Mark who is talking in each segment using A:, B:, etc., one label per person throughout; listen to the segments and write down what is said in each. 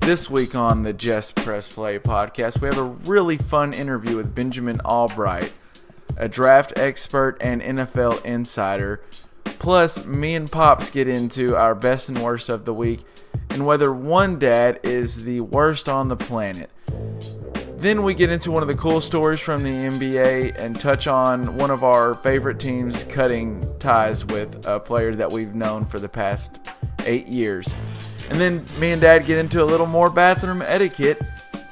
A: This week on the Just Press Play podcast, we have a really fun interview with Benjamin Allbright, a draft expert and NFL insider. Plus, me and Pops get into our best and worst of the week and whether one dad is the worst on the planet. Then we get into one of the cool stories from the NBA and touch on one of our favorite teams cutting ties with a player that we've known for the past 8 years. And then me and Dad get into a little more bathroom etiquette,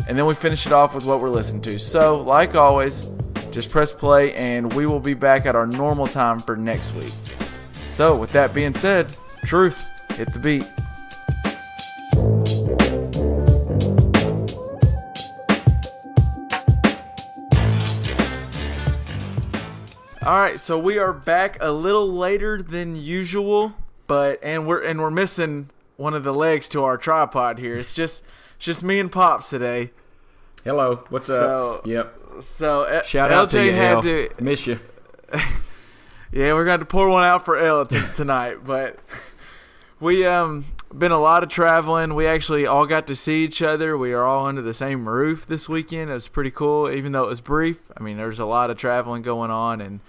A: and then we finish it off with what we're listening to. So, like always, just press play, and we will be back at our normal time for next week. So, with that being said, Truth, hit the beat. All right, so we are back a little later than usual, and we're missing one of the legs to our tripod here. It's just me and Pops today.
B: Hello, what's up? Yep.
A: So
B: shout
A: LJ
B: out to you,
A: had
B: L.
A: to
B: Miss you.
A: Yeah, we're going to pour one out for L tonight, but we been a lot of traveling. We actually all got to see each other. We are all under the same roof this weekend. It was pretty cool, even though it was brief. I mean, there's a lot of traveling going on, and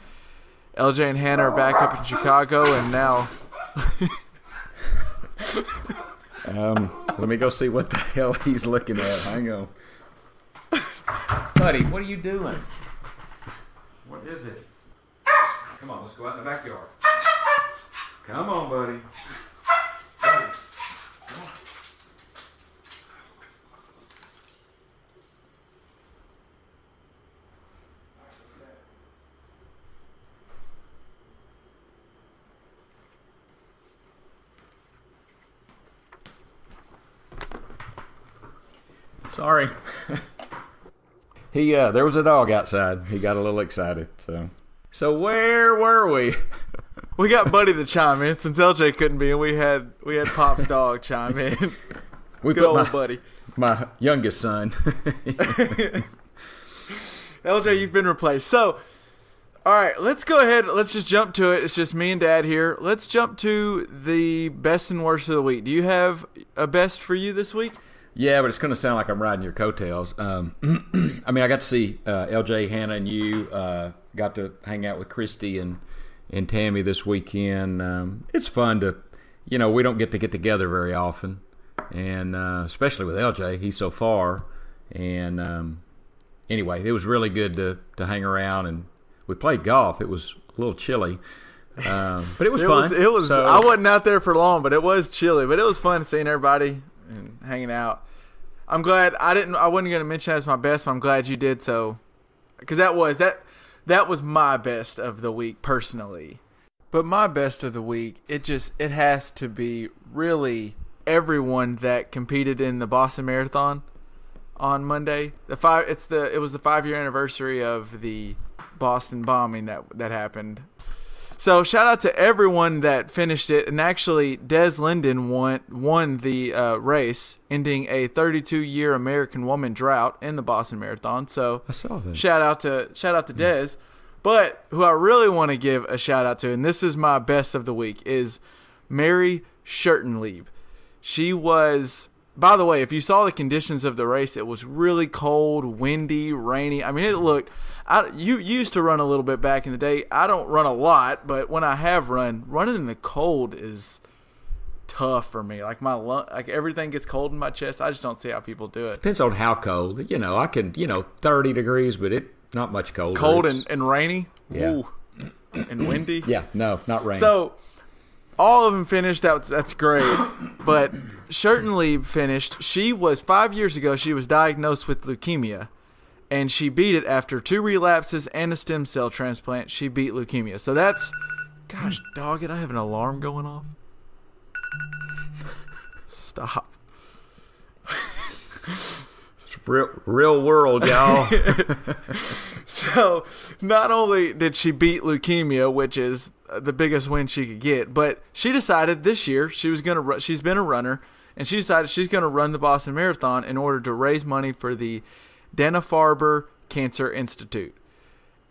A: LJ and Hannah are back up in Chicago, and now
B: let me go see what the hell he's looking at. Hang on. Buddy, what are you doing? What is it? Come on, let's go out in the backyard. Come on, buddy. Buddy. Come on. Sorry. There was a dog outside. He got a little excited. So where were we?
A: We got Buddy to chime in since LJ couldn't be, and we had Pop's dog chime in.
B: We
A: Good
B: put
A: old Buddy.
B: My youngest son.
A: LJ, you've been replaced. So, all right, let's go ahead. Let's just jump to it. It's just me and Dad here. Let's jump to the best and worst of the week. Do you have a best for you this week?
B: Yeah, but it's going to sound like I'm riding your coattails. I mean, I got to see LJ, Hannah, and you. Got to hang out with Christy and Tammy this weekend. It's fun to, we don't get together very often, and especially with LJ, he's so far. And anyway, it was really good to hang around, and we played golf. It was a little chilly, but it was fun.
A: It was. So, I wasn't out there for long, but it was chilly. But it was fun seeing everybody and hanging out. I'm glad I wasn't going to mention that as my best, but I'm glad you did so, because that was my best of the week personally. But my best of the week, it has to be really everyone that competed in the Boston Marathon on Monday. It was the 5-year anniversary of the Boston bombing that happened. So shout out to everyone that finished it, and actually Des Linden won the race, ending a 32-year American woman drought in the Boston Marathon. So
B: I saw that. Shout
A: out to Des. But who I really want to give a shout out to, and this is my best of the week, is Mary Shorthanded. She was, by the way, if you saw the conditions of the race, it was really cold, windy, rainy. I mean, it looked. You used to run a little bit back in the day. I don't run a lot, but when I have running in the cold is tough for me. Like like everything gets cold in my chest. I just don't see how people do it.
B: Depends on how cold. I can, 30 degrees, but it not much colder.
A: Cold and rainy.
B: Yeah.
A: Ooh. And windy.
B: Yeah, no, not rain.
A: So all of them finished. That's great. But Shorthanded finished. She was 5 years ago. She was diagnosed with leukemia. And she beat it after 2 relapses and a stem cell transplant. She beat leukemia. So that's, gosh, dog it, I have an alarm going off. Stop.
B: It's real world, y'all.
A: So not only did she beat leukemia, which is the biggest win she could get, but she decided this year she's been a runner, and she decided she's going to run the Boston Marathon in order to raise money for the Dana-Farber Cancer Institute.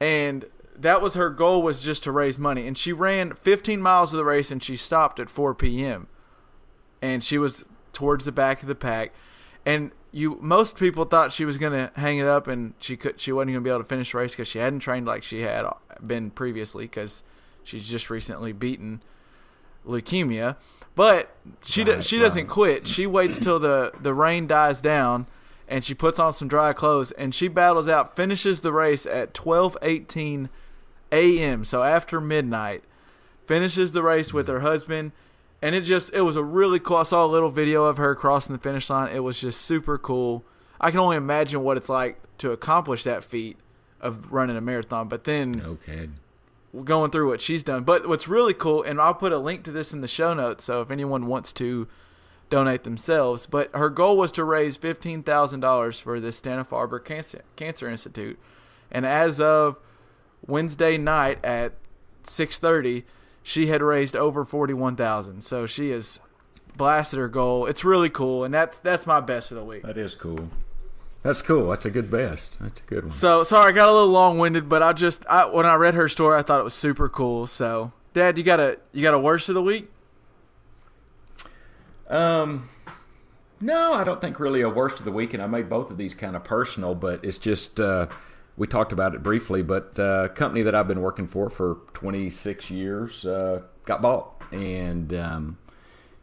A: And that was her goal, was just to raise money. And she ran 15 miles of the race, and she stopped at 4 p.m. And she was towards the back of the pack. And most people thought she was going to hang it up and she wasn't going to be able to finish the race because she hadn't trained like she had been previously because she's just recently beaten leukemia. But she doesn't quit. She waits till the rain dies down, and she puts on some dry clothes, and she battles out, finishes the race at 12:18 a.m., so after midnight, finishes the race with her husband, and it was a really cool. I saw a little video of her crossing the finish line. It was just super cool. I can only imagine what it's like to accomplish that feat of running a marathon, but then going through what she's done. But what's really cool, and I'll put a link to this in the show notes, so if anyone wants to donate themselves, but her goal was to raise $15,000 for the Dana-Farber Cancer Institute, and as of Wednesday night at 6:30, she had raised over $41,000. So she has blasted her goal. It's really cool, and that's my best of the week.
B: That is cool. That's cool. That's a good best. That's a good one.
A: So sorry, I got a little long-winded, but when I read her story, I thought it was super cool. So, Dad, you got a worst of the week?
B: No, I don't think really a worst of the week, and I made both of these kind of personal, but it's just we talked about it briefly, but a company that I've been working for 26 years got bought, and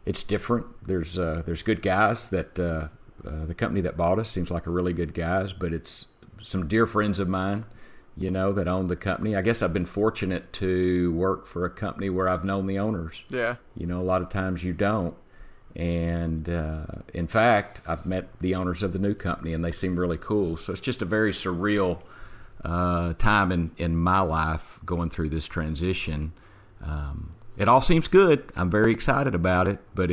B: it's different. There's good guys that the company that bought us seems like a really good guys, but it's some dear friends of mine, that own the company. I guess I've been fortunate to work for a company where I've known the owners.
A: Yeah.
B: A lot of times you don't. And in fact, I've met the owners of the new company, and they seem really cool. So it's just a very surreal time in my life going through this transition. It all seems good. I'm very excited about it, but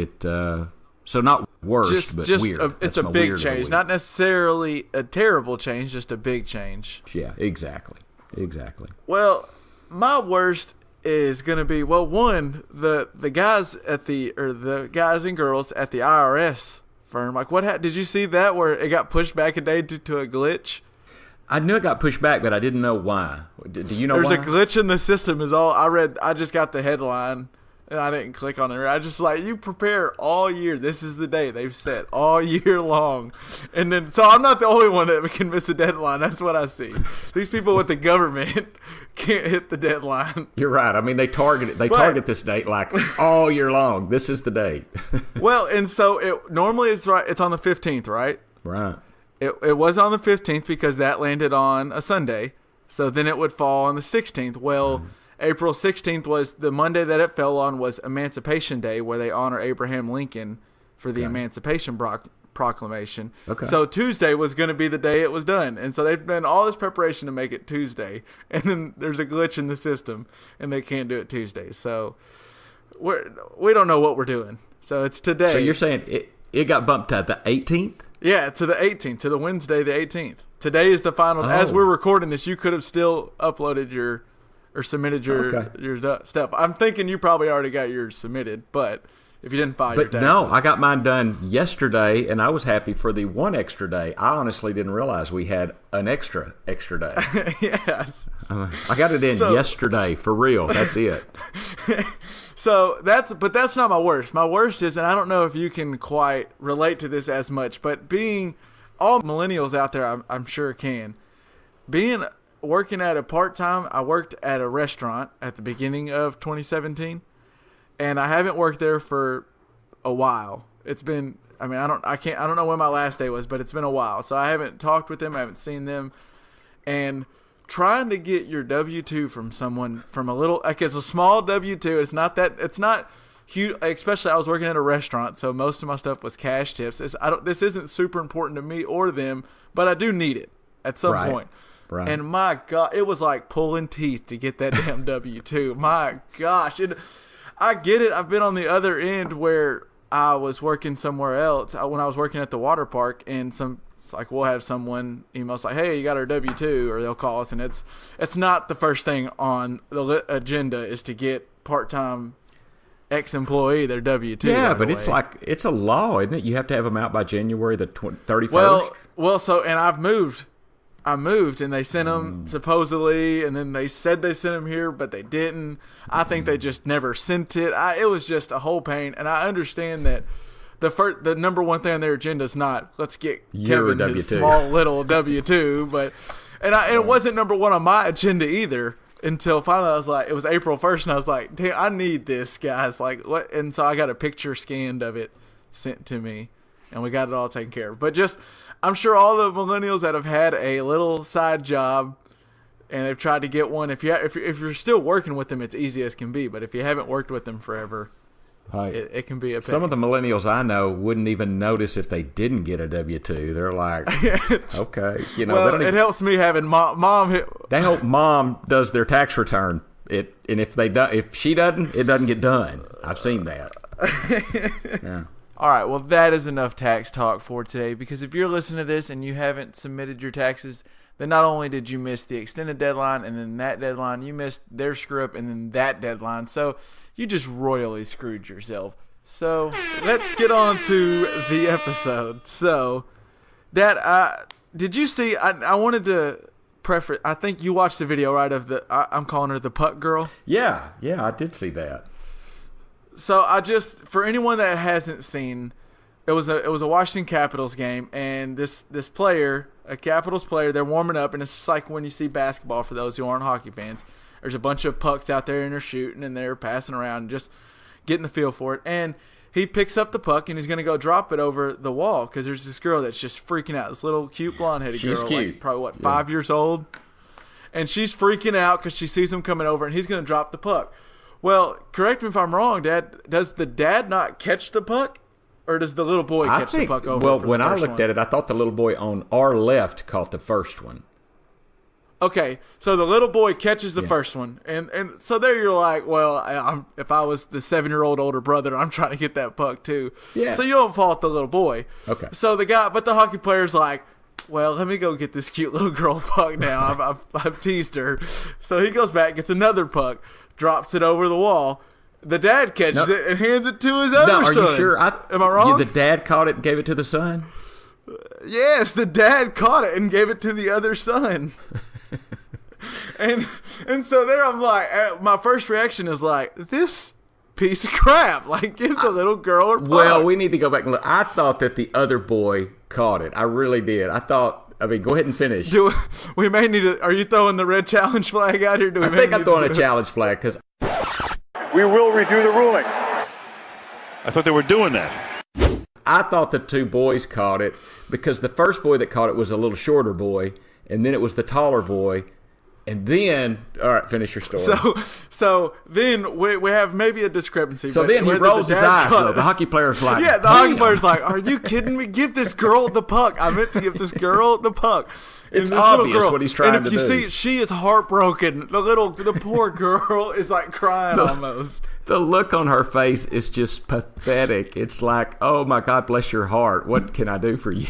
B: so not worse, but weird.
A: It's a big change, not necessarily a terrible change, just a big change.
B: Yeah, exactly.
A: Well, my worst is going to be, one, the guys the guys and girls at the IRS firm. Like, did you see that where it got pushed back a day due to a glitch?
B: I knew it got pushed back, but I didn't know why. Do you know why?
A: There's a glitch in the system is all I read. I just got the headline, and I didn't click on it. I just you prepare all year. This is the day they've set all year long. And then, so I'm not the only one that can miss a deadline. That's what I see. These people with the government can't hit the deadline.
B: You're right. I mean, they target this date like all year long. This is the date.
A: Well, and so normally it's on the 15th, right?
B: Right.
A: It was on the 15th because that landed on a Sunday. So then it would fall on the 16th. Well, April 16th was the Monday that it fell on was Emancipation Day, where they honor Abraham Lincoln for the Emancipation Proclamation. Okay. So Tuesday was going to be the day it was done. And so they've done all this preparation to make it Tuesday. And then there's a glitch in the system, and they can't do it Tuesday. So we don't know what we're doing. So it's today.
B: So you're saying it got bumped to the 18th?
A: Yeah, to the 18th, to the Wednesday the 18th. Today is the final. As we're recording this, you could have still uploaded or submitted your stuff. I'm thinking you probably already got yours submitted, but if you didn't file your taxes.
B: No, I got mine done yesterday, and I was happy for the one extra day. I honestly didn't realize we had an extra day.
A: Yes.
B: I got it in yesterday, for real. That's it.
A: But that's not my worst. My worst is, and I don't know if you can quite relate to this as much, but being all millennials out there, I'm sure can. Working at a part-time, I worked at a restaurant at the beginning of 2017, and I haven't worked there for a while. It's been, I don't know when my last day was, but it's been a while. So I haven't talked with them, I haven't seen them, and trying to get your W-2 from someone from it's a small W-2. It's not huge, especially I was working at a restaurant, so most of my stuff was cash tips. This isn't super important to me or them, but I do need it at some point. Right. And my God, it was like pulling teeth to get that damn W-2. My gosh. I get it. I've been on the other end where I was working somewhere else when I was working at the water park, and it's like we'll have someone email us like, hey, you got our W-2, or they'll call us, and it's not the first thing on the agenda is to get part-time ex-employee their W-2.
B: Yeah, but it's like it's a law, isn't it? You have to have them out by January the 31st.
A: And I moved, and they sent them supposedly, and then they said they sent them here, but they didn't. I think they just never sent it. It was just a whole pain, and I understand that the number one thing on their agenda is not let's get
B: Your
A: Kevin his
B: W-2.
A: small little W-2, but and it wasn't number one on my agenda either until finally I was like, it was April 1st, and I was like, damn, I need this, guys. Like, what? And so I got a picture scanned of it sent to me, and we got it all taken care of. But just, I'm sure all the millennials that have had a little side job and they've tried to get one, if you're still working with them, it's easy as can be. But if you haven't worked with them forever,
B: Right.
A: it can be a pain.
B: Some of the millennials I know wouldn't even notice if they didn't get a W-2. They're like, okay,
A: well, it helps me having mom.
B: They hope mom does their tax return. And if she doesn't, it doesn't get done. I've seen that. Yeah.
A: All right, well, that is enough tax talk for today, because if you're listening to this and you haven't submitted your taxes, then not only did you miss the extended deadline and then that deadline, you missed their screw up and then that deadline. So you just royally screwed yourself. So let's get on to the episode. So, Dad, did you see? I wanted to preface. I think you watched the video, right? Of I'm calling her the puck girl.
B: Yeah, I did see that.
A: So for anyone that hasn't seen, it was a Washington Capitals game, and this player, a Capitals player, they're warming up, and it's just like when you see basketball for those who aren't hockey fans. There's a bunch of pucks out there, and they're shooting, and they're passing around, and just getting the feel for it. And he picks up the puck, and he's going to go drop it over the wall because there's this girl that's just freaking out. This little cute blonde-headed girl.
B: She's cute.
A: Like, probably, 5 years old? And she's freaking out because she sees him coming over, and he's going to drop the puck. Well, correct me if I'm wrong, Dad. Does the dad not catch the puck? Or does the little boy catch the puck over?
B: Well, when I looked at it, I thought the little boy on our left caught the first one.
A: Okay, so the little boy catches the first one, and so there you're like, well, if I was the 7-year-old older brother, I'm trying to get that puck too.
B: Yeah.
A: So you don't fault the little boy.
B: Okay.
A: So the hockey player's like, well, let me go get this cute little girl puck now. I've teased her. So he goes back, gets another puck, drops it over the wall. The dad catches it and hands it to his other son.
B: Are you sure?
A: Am I wrong?
B: The dad caught it and gave it to the son?
A: Yes, the dad caught it and gave it to the other son. And so there I'm like, my first reaction is like, this piece of crap. Like, give the little girl her puck.
B: Well, we need to go back and look. I thought that the other boy caught it. I really did. Go ahead and finish.
A: We may need to. Are you throwing the red challenge flag out here?
B: I think I'm throwing a challenge flag because
C: we will review the ruling. I thought they were doing that.
B: I thought the two boys caught it because the first boy that caught it was a little shorter boy, and then it was the taller boy. And then, all right, finish your story.
A: So then we have maybe a discrepancy.
B: So then he rolls his eyes. So the hockey player's like,
A: yeah, the hockey player's like, are you kidding me? Give this girl the puck. I meant to give this girl the puck.
B: It's obvious what he's trying to do.
A: And if you see, she is heartbroken. The poor girl is like crying almost.
B: The look on her face is just pathetic. It's like, oh my God, bless your heart. What can I do for you?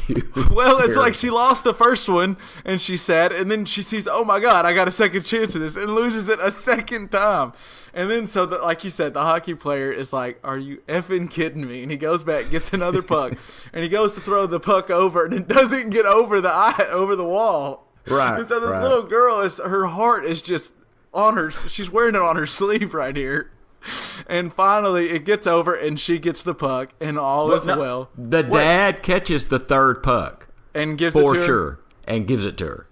A: Well, it's like she lost the first one and she's sad, and then she sees, oh my God, I got a second chance of this, and loses it a second time. And then, like you said, the hockey player is like, are you effing kidding me? And he goes back, gets another puck, and he goes to throw the puck over, and it doesn't get over the wall.
B: Right.
A: And so this little girl, her heart is just on her. She's wearing it on her sleeve right here. And finally, it gets over, and she gets the puck, and all is well.
B: The dad catches the third puck.
A: And gives it to her?
B: For sure. And gives it to her.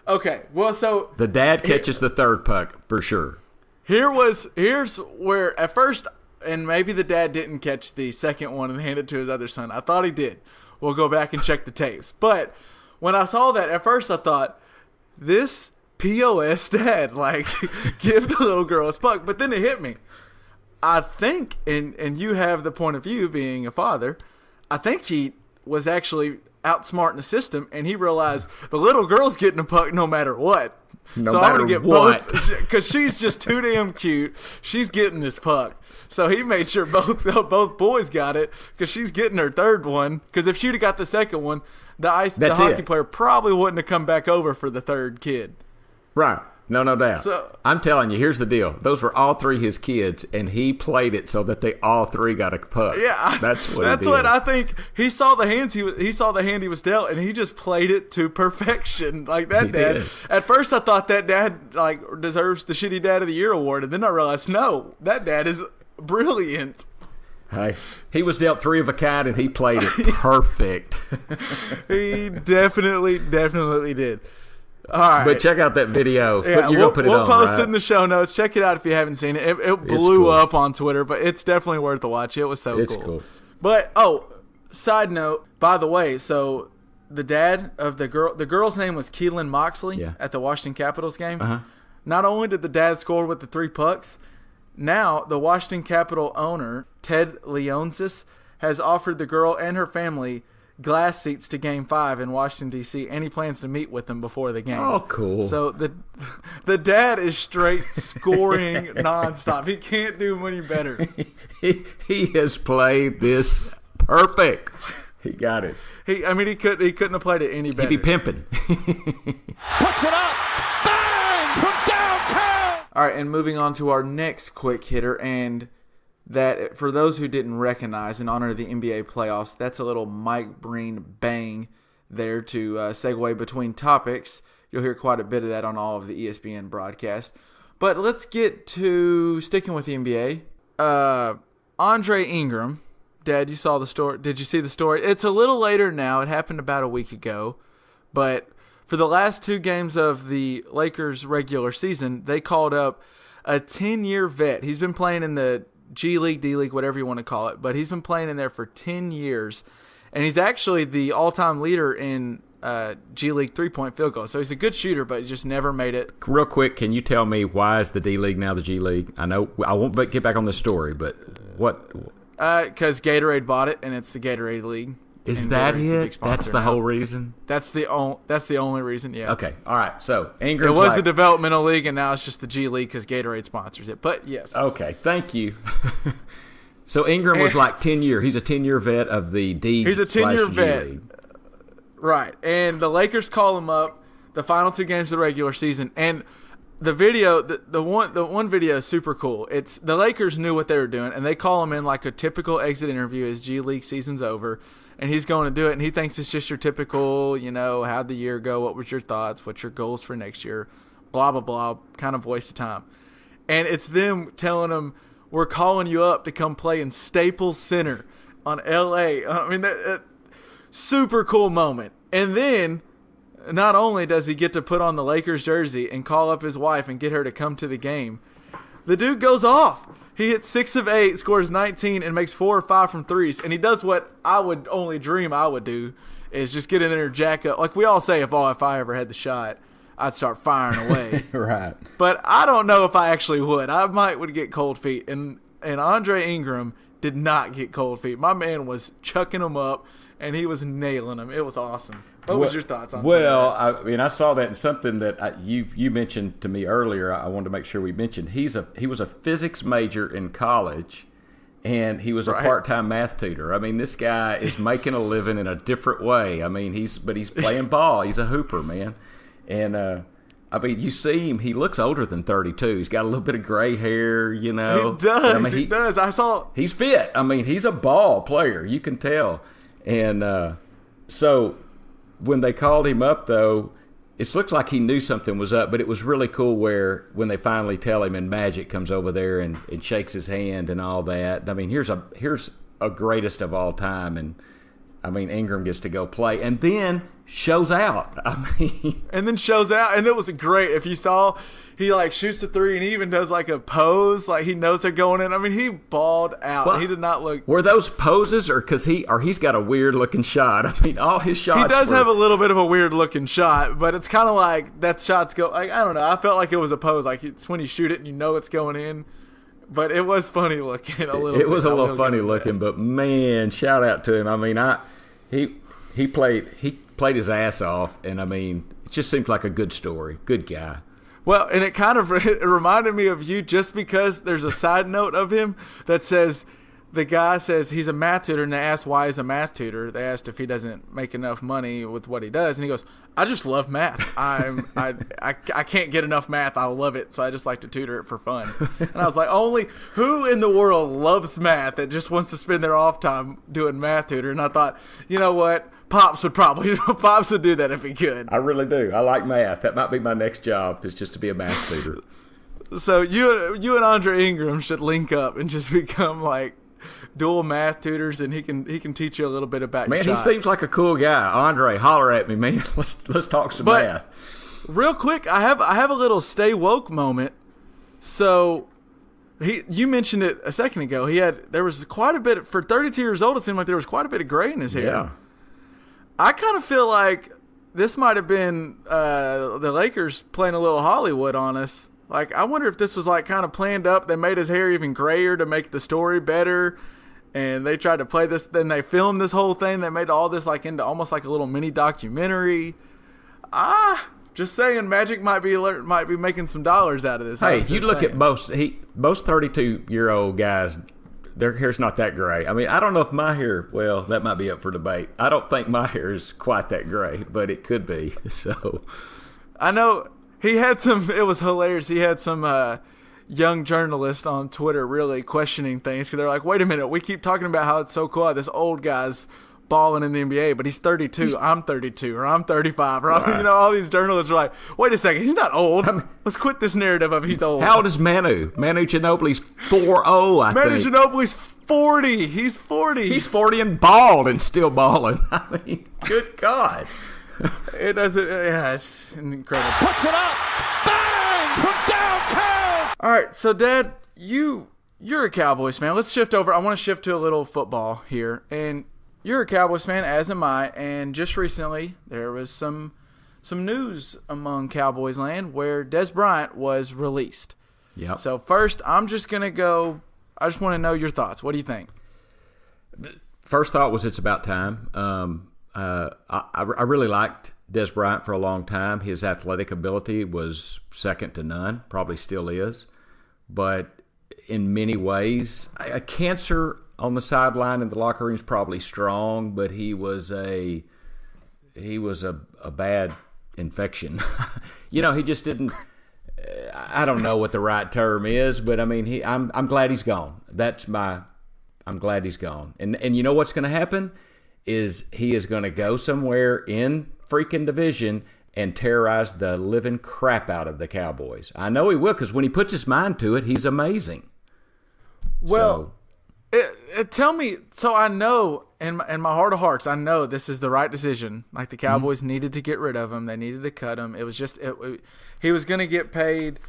A: Okay, well, so...
B: The dad catches the third puck, for sure.
A: Here's where, at first, and maybe the dad didn't catch the second one and hand it to his other son. I thought he did. We'll go back and check the tapes. But when I saw that, at first I thought, this POS dad, like, give the little girl his puck. But then it hit me. I think, and you have the point of view being a father, I think he was actually outsmarting the system, and he realized the little girl's getting a puck no matter what.
B: No
A: so
B: matter
A: I'm gonna get
B: what.
A: both, because she's just too damn cute. She's getting this puck. So he made sure both boys got it, because she's getting her third one. Because if she'd have got the second one, the hockey player probably wouldn't have come back over for the third kid.
B: Right. No doubt.
A: So,
B: I'm telling you, here's the deal. Those were all three his kids, and he played it so that they all three got a puck.
A: Yeah,
B: that's
A: what I think. He saw the hands. He saw the hand he was dealt, and he just played it to perfection. Like that dad.
B: Did.
A: At first, I thought that dad deserves the Shitty Dad of the Year award, and then I realized no, that dad is brilliant.
B: Hey, he was dealt 3 of a kind, and he played it perfect.
A: He definitely did. All right.
B: But check out that video.
A: Yeah,
B: You're going to put it on,
A: We'll post
B: right?
A: it in the show notes. Check it out if you haven't seen it. It blew up on Twitter, but it's definitely worth a watch. It was so cool.
B: It's cool.
A: But, side note, by the way, so the dad of the girl's name was Keelan Moxley at the Washington Capitals game.
B: Uh-huh.
A: Not only did the dad score with the 3 pucks, now the Washington Capital owner, Ted Leonsis, has offered the girl and her family glass seats to Game 5 in Washington, D.C., and he plans to meet with them before the game.
B: Oh, cool.
A: So the dad is straight scoring nonstop. He can't do any better.
B: He has played this perfect. He got it.
A: He couldn't have played it any better.
B: He'd be pimping.
D: Puts it up. Bang! From downtown!
A: All right, and moving on to our next quick hitter, and that, for those who didn't recognize, in honor of the NBA playoffs, that's a little Mike Breen bang there to segue between topics. You'll hear quite a bit of that on all of the ESPN broadcasts. But let's get to sticking with the NBA. Andre Ingram, Dad, you saw the story. Did you see the story? It's a little later now. It happened about a week ago. But for the last 2 games of the Lakers' regular season, they called up a 10-year vet. He's been playing in the G League, D League, whatever you want to call it, but he's been playing in there for 10 years, and he's actually the all-time leader in G League 3-point field goal. So he's a good shooter, but he just never made it.
B: Real quick, can you tell me why is the D League now the G League? I know I won't get back on the story, but what?
A: Because Gatorade bought it, and it's the Gatorade League.
B: Is
A: And
B: that
A: Gatorade's a big
B: it?
A: sponsor
B: That's the
A: now.
B: whole reason?
A: That's the only reason, yeah.
B: Okay, all right. So
A: It
B: Ingram's
A: was the developmental league, and now it's just the G League because Gatorade sponsors it. But yes.
B: Okay, thank you. So Ingram was like 10-year. He's a 10-year vet of the D.
A: He's a 10-year
B: G
A: vet.
B: League.
A: Right. And the Lakers call him up the final 2 games of the regular season. And the video, the one video is super cool. It's the Lakers knew what they were doing, and they call him in like a typical exit interview as G League season's over. And he's going to do it, and he thinks it's just your typical, how'd the year go? What was your thoughts? What's your goals for next year? Blah, blah, blah, kind of waste of time. And it's them telling him, we're calling you up to come play in Staples Center on L.A. I mean, that super cool moment. And then, not only does he get to put on the Lakers jersey and call up his wife and get her to come to the game, the dude goes off. He hits 6 of 8, scores 19, and makes 4 or 5 from threes. And he does what I would only dream I would do, is just get in there and jack up. Like we all say, if I ever had the shot, I'd start firing away.
B: Right.
A: But I don't know if I actually would. I would get cold feet. And Andre Ingram did not get cold feet. My man was chucking them up, and he was nailing them. It was awesome. What was your thoughts on that?
B: Well, I saw that in something that you mentioned to me earlier. I wanted to make sure we mentioned. He was a physics major in college, and he was a part-time math tutor. I mean, this guy is making a living in a different way. I mean, he's playing ball. He's a hooper, man. And you see him. He looks older than 32. He's got a little bit of gray hair.
A: He does. He does. I saw.
B: He's fit. I mean, he's a ball player. You can tell. And so when they called him up, though, it looks like he knew something was up, but it was really cool where when they finally tell him and Magic comes over there and shakes his hand and all that. I mean, here's a greatest of all time, and I mean, Ingram gets to go play and then shows out.
A: And it was great. If you saw, he like shoots the 3 and he even does like a pose, like he knows they're going in. I mean, he balled out.
B: Well,
A: he did not look.
B: Were those poses, or he's got a weird looking shot? I mean, all his shots.
A: He does have a little bit of a weird looking shot, but it's kind of like that shots go. Like, I don't know. I felt like it was a pose. Like it's when you shoot it and you know it's going in. But it was funny looking a little.
B: It was
A: bit.
B: a little funny looking, but man, shout out to him. I mean, he played his ass off, and I mean, it just seems like a good story. Good guy.
A: Well, and it kind of it reminded me of you just because there's a side note of him that says, the guy says he's a math tutor, and they asked why he's a math tutor. They asked if he doesn't make enough money with what he does, and he goes, I just love math. I can't get enough math. I love it, so I just like to tutor it for fun. And I was like, only who in the world loves math that just wants to spend their off time doing math tutor? And I thought, you know what? Pops would do that if he could.
B: I really do. I like math. That might be my next job, is just to be a math tutor.
A: So you and Andre Ingram should link up and just become like dual math tutors, and he can teach you a little bit about.
B: Man,
A: your
B: he
A: shot.
B: seems like a cool guy. Andre, holler at me, man. Let's talk some math.
A: Real quick, I have a little stay woke moment. So, you mentioned it a second ago. There was quite a bit for 32 years old. It seemed like there was quite a bit of gray in his hair.
B: Yeah.
A: I kind of feel like this might have been the Lakers playing a little Hollywood on us. Like, I wonder if this was like kind of planned up. They made his hair even grayer to make the story better, and they tried to play this. Then they filmed this whole thing. They made all this like into almost like a little mini documentary. Just saying, Magic might be making some dollars out of this.
B: Hey, you look at most 32-year-old guys. Their hair's not that gray. I mean, I don't know if my hair. Well, that might be up for debate. I don't think my hair is quite that gray, but it could be. So,
A: I know. He had some – it was hilarious. He had some young journalists on Twitter really questioning things because they're like, wait a minute, we keep talking about how it's so cool how this old guy's balling in the NBA, but he's 32. I'm 32 or I'm 35. Or
B: Right.
A: all these journalists are like, wait a second, he's not old. Let's quit this narrative of he's old.
B: how old is Manu? Manu Ginobili's 40, I
A: Manu
B: think.
A: Ginobili's 40. He's 40.
B: He's 40 and bald and still balling. I mean, good God.
A: It doesn't – yeah, it's incredible.
D: Puts it up. Bang! From downtown.
A: All right, so Dad, you're a Cowboys fan. Let's shift over. I want to shift to a little football here. And you're a Cowboys fan, as am I. And just recently, there was some news among Cowboys land where Dez Bryant was released.
B: Yeah.
A: So first, I'm just going to go – I just want to know your thoughts. What do you think?
B: First thought was it's about time. I really liked Dez Bryant for a long time. His athletic ability was second to none, probably still is. But in many ways, a cancer on the sideline in the locker room is probably strong, but he was a bad infection. He just didn't. I don't know what the right term is, but I mean, I'm glad he's gone. I'm glad he's gone. And you know what's going to happen is he is going to go somewhere in freaking division and terrorize the living crap out of the Cowboys. I know he will because when he puts his mind to it, he's amazing.
A: Well, tell me. So I know in my heart of hearts, I know this is the right decision. Like the Cowboys needed to get rid of him. They needed to cut him. It was just he was going to get paid.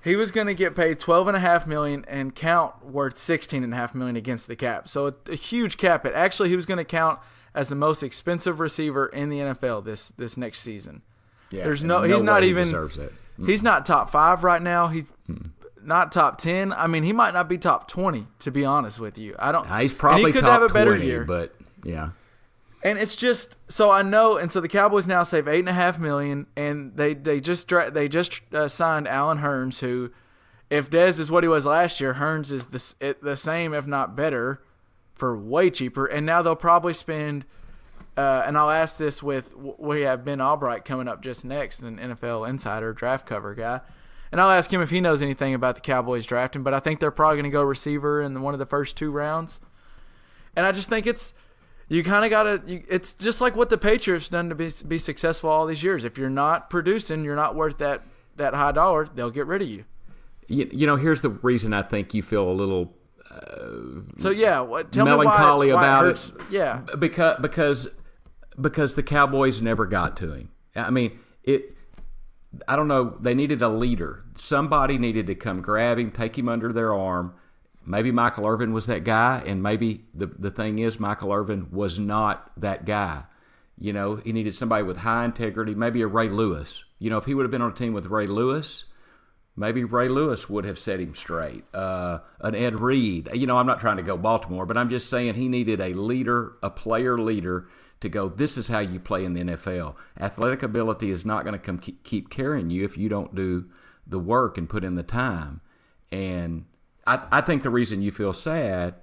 A: He was going to get paid $12.5 million and count worth $16.5 million against the cap. So a huge cap hit. Actually, he was going to count as the most expensive receiver in the NFL this next season.
B: Yeah,
A: he's
B: no
A: not
B: way
A: even.
B: He deserves it.
A: He's not top 5 right now. He's not top 10. I mean, he might not be top 20. To be honest with you, I don't.
B: He's probably
A: he could
B: top
A: have a better
B: 20,
A: year,
B: but yeah.
A: And it's just so I know, and so the Cowboys now save $8.5 million, and they just signed Allen Hurns, who, if Dez is what he was last year, Hurns is the same, if not better, for way cheaper. And now they'll probably spend, and I'll ask this we have Ben Allbright coming up just next, an NFL Insider draft cover guy, and I'll ask him if he knows anything about the Cowboys drafting. But I think they're probably going to go receiver in one of the first 2 rounds, and I just think it's. You kind of got to – it's just like what the Patriots done to be successful all these years. If you're not producing, you're not worth that high dollar, they'll get rid of you.
B: Here's the reason I think you feel a little
A: tell
B: melancholy
A: me why
B: about
A: it hurts.
B: it.
A: Yeah.
B: Because the Cowboys never got to him. I mean, I don't know. They needed a leader. Somebody needed to come grab him, take him under their arm. Maybe Michael Irvin was that guy, and maybe the thing is Michael Irvin was not that guy. He needed somebody with high integrity, maybe a Ray Lewis. If he would have been on a team with Ray Lewis, maybe Ray Lewis would have set him straight. An Ed Reed. I'm not trying to go Baltimore, but I'm just saying he needed a leader, a player leader, to go, this is how you play in the NFL. Athletic ability is not going to keep carrying you if you don't do the work and put in the time. And I think the reason you feel sad,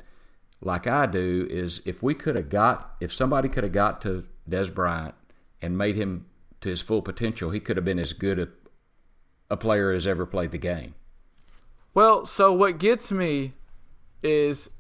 B: like I do, is if somebody could have got to Dez Bryant and made him to his full potential, he could have been as good a player as ever played the game.
A: Well, so what gets me is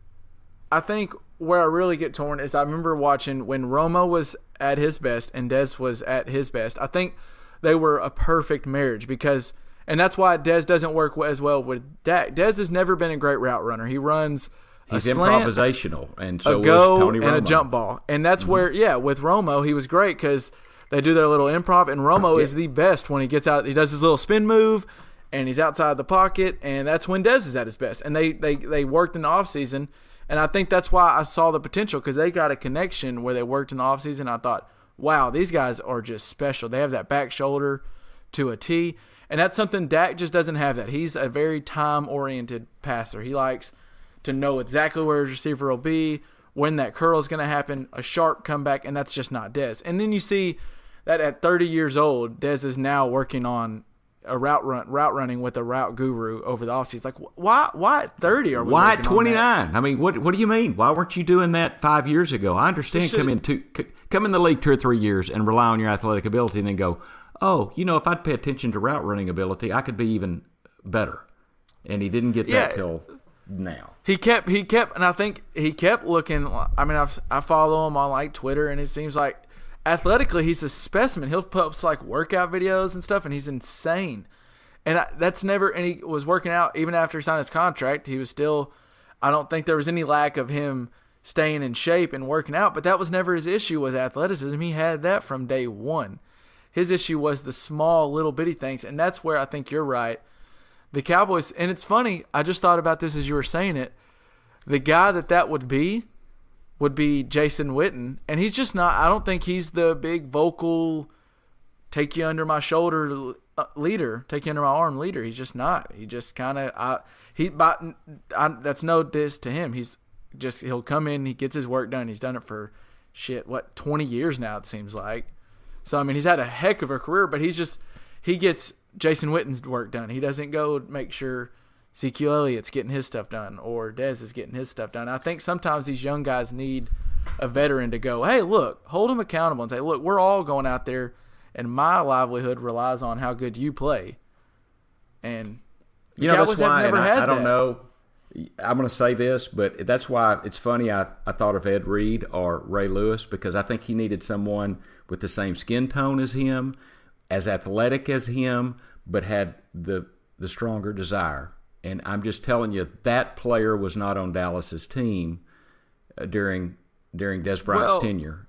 A: I think where I really get torn is I remember watching when Romo was at his best and Dez was at his best. I think they were a perfect marriage because – and that's why Dez doesn't work as well with Dak. Dez has never been a great route runner. He runs
B: He's
A: slant,
B: improvisational, and so
A: a go,
B: was Tony Romo.
A: and a jump ball. And that's where, with Romo, he was great because they do their little improv, and Romo is the best when he gets out. He does his little spin move, and he's outside the pocket, and that's when Dez is at his best. And they worked in the offseason, and I think that's why I saw the potential because they got a connection where they worked in the offseason. I thought, wow, these guys are just special. They have that back shoulder to a T, and that's something Dak just doesn't have that. He's a very time-oriented passer. He likes to know exactly where his receiver will be, when that curl is going to happen, a sharp comeback, and that's just not Dez. And then you see that at 30 years old, Dez is now working on a route running with a route guru over the offseason. It's like, why at 30 are we
B: Why
A: working
B: at
A: on
B: 29? I mean, what do you mean? Why weren't you doing that 5 years ago? I understand come in the league 2 or 3 years and rely on your athletic ability and then go, oh, if I'd pay attention to route running ability, I could be even better. And he didn't get that till now.
A: He kept, and I think he kept looking. I mean, I follow him on like Twitter, and it seems like athletically he's a specimen. He'll post like workout videos and stuff, and he's insane. And that's never. And he was working out even after he signed his contract. He was still. I don't think there was any lack of him staying in shape and working out, but that was never his issue. Was athleticism. He had that from day one. His issue was the small little bitty things, and that's where I think you're right. The Cowboys, and it's funny, I just thought about this as you were saying it. The guy that would be Jason Witten, and he's just not. I don't think he's the big vocal, take you under my shoulder leader, take you under my arm leader. He's just not. He just kind of that's no diss to him. He'll come in, he gets his work done. He's done it for 20 years now it seems like. So I mean, he's had a heck of a career, but he gets Jason Witten's work done. He doesn't go make sure Ezekiel Elliott's getting his stuff done or Dez is getting his stuff done. I think sometimes these young guys need a veteran to go, hey, look, hold them accountable and say, look, we're all going out there, and my livelihood relies on how good you play. And
B: that's why, and I don't know, I'm going to say this, but that's why it's funny I thought of Ed Reed or Ray Lewis, because I think he needed someone with the same skin tone as him, as athletic as him, but had the stronger desire. And I'm just telling you, that player was not on Dallas's team during Dez Bryant's tenure.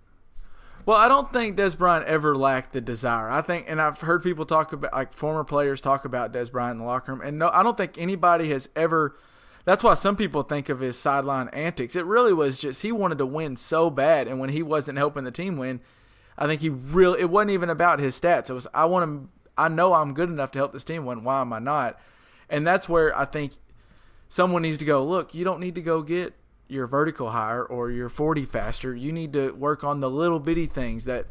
A: Well, I don't think Dez Bryant ever lacked the desire. I think, and I've heard people talk about, like former players talk about Dez Bryant in the locker room, and no, I don't think anybody has ever. That's why some people think of his sideline antics. It really was just he wanted to win so bad, and when he wasn't helping the team win, I think it wasn't even about his stats. It was, I know I'm good enough to help this team win. Why am I not? And that's where I think someone needs to go, look, you don't need to go get your vertical higher or your 40 faster. You need to work on the little bitty things that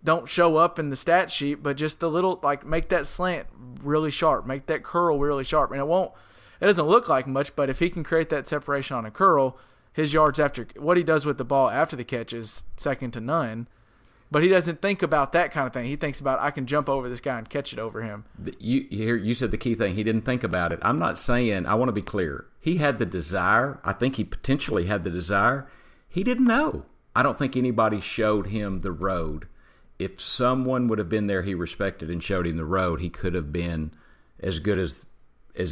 A: don't show up in the stat sheet, but just the little, like make that slant really sharp, make that curl really sharp. And it doesn't look like much, but if he can create that separation on a curl, his yards after what he does with the ball after the catch is second to none. But he doesn't think about that kind of thing. He thinks about, I can jump over this guy and catch it over him.
B: You said the key thing. He didn't think about it. I'm not saying, I want to be clear. He had the desire. I think he potentially had the desire. He didn't know. I don't think anybody showed him the road. If someone would have been there he respected and showed him the road, he could have been as good as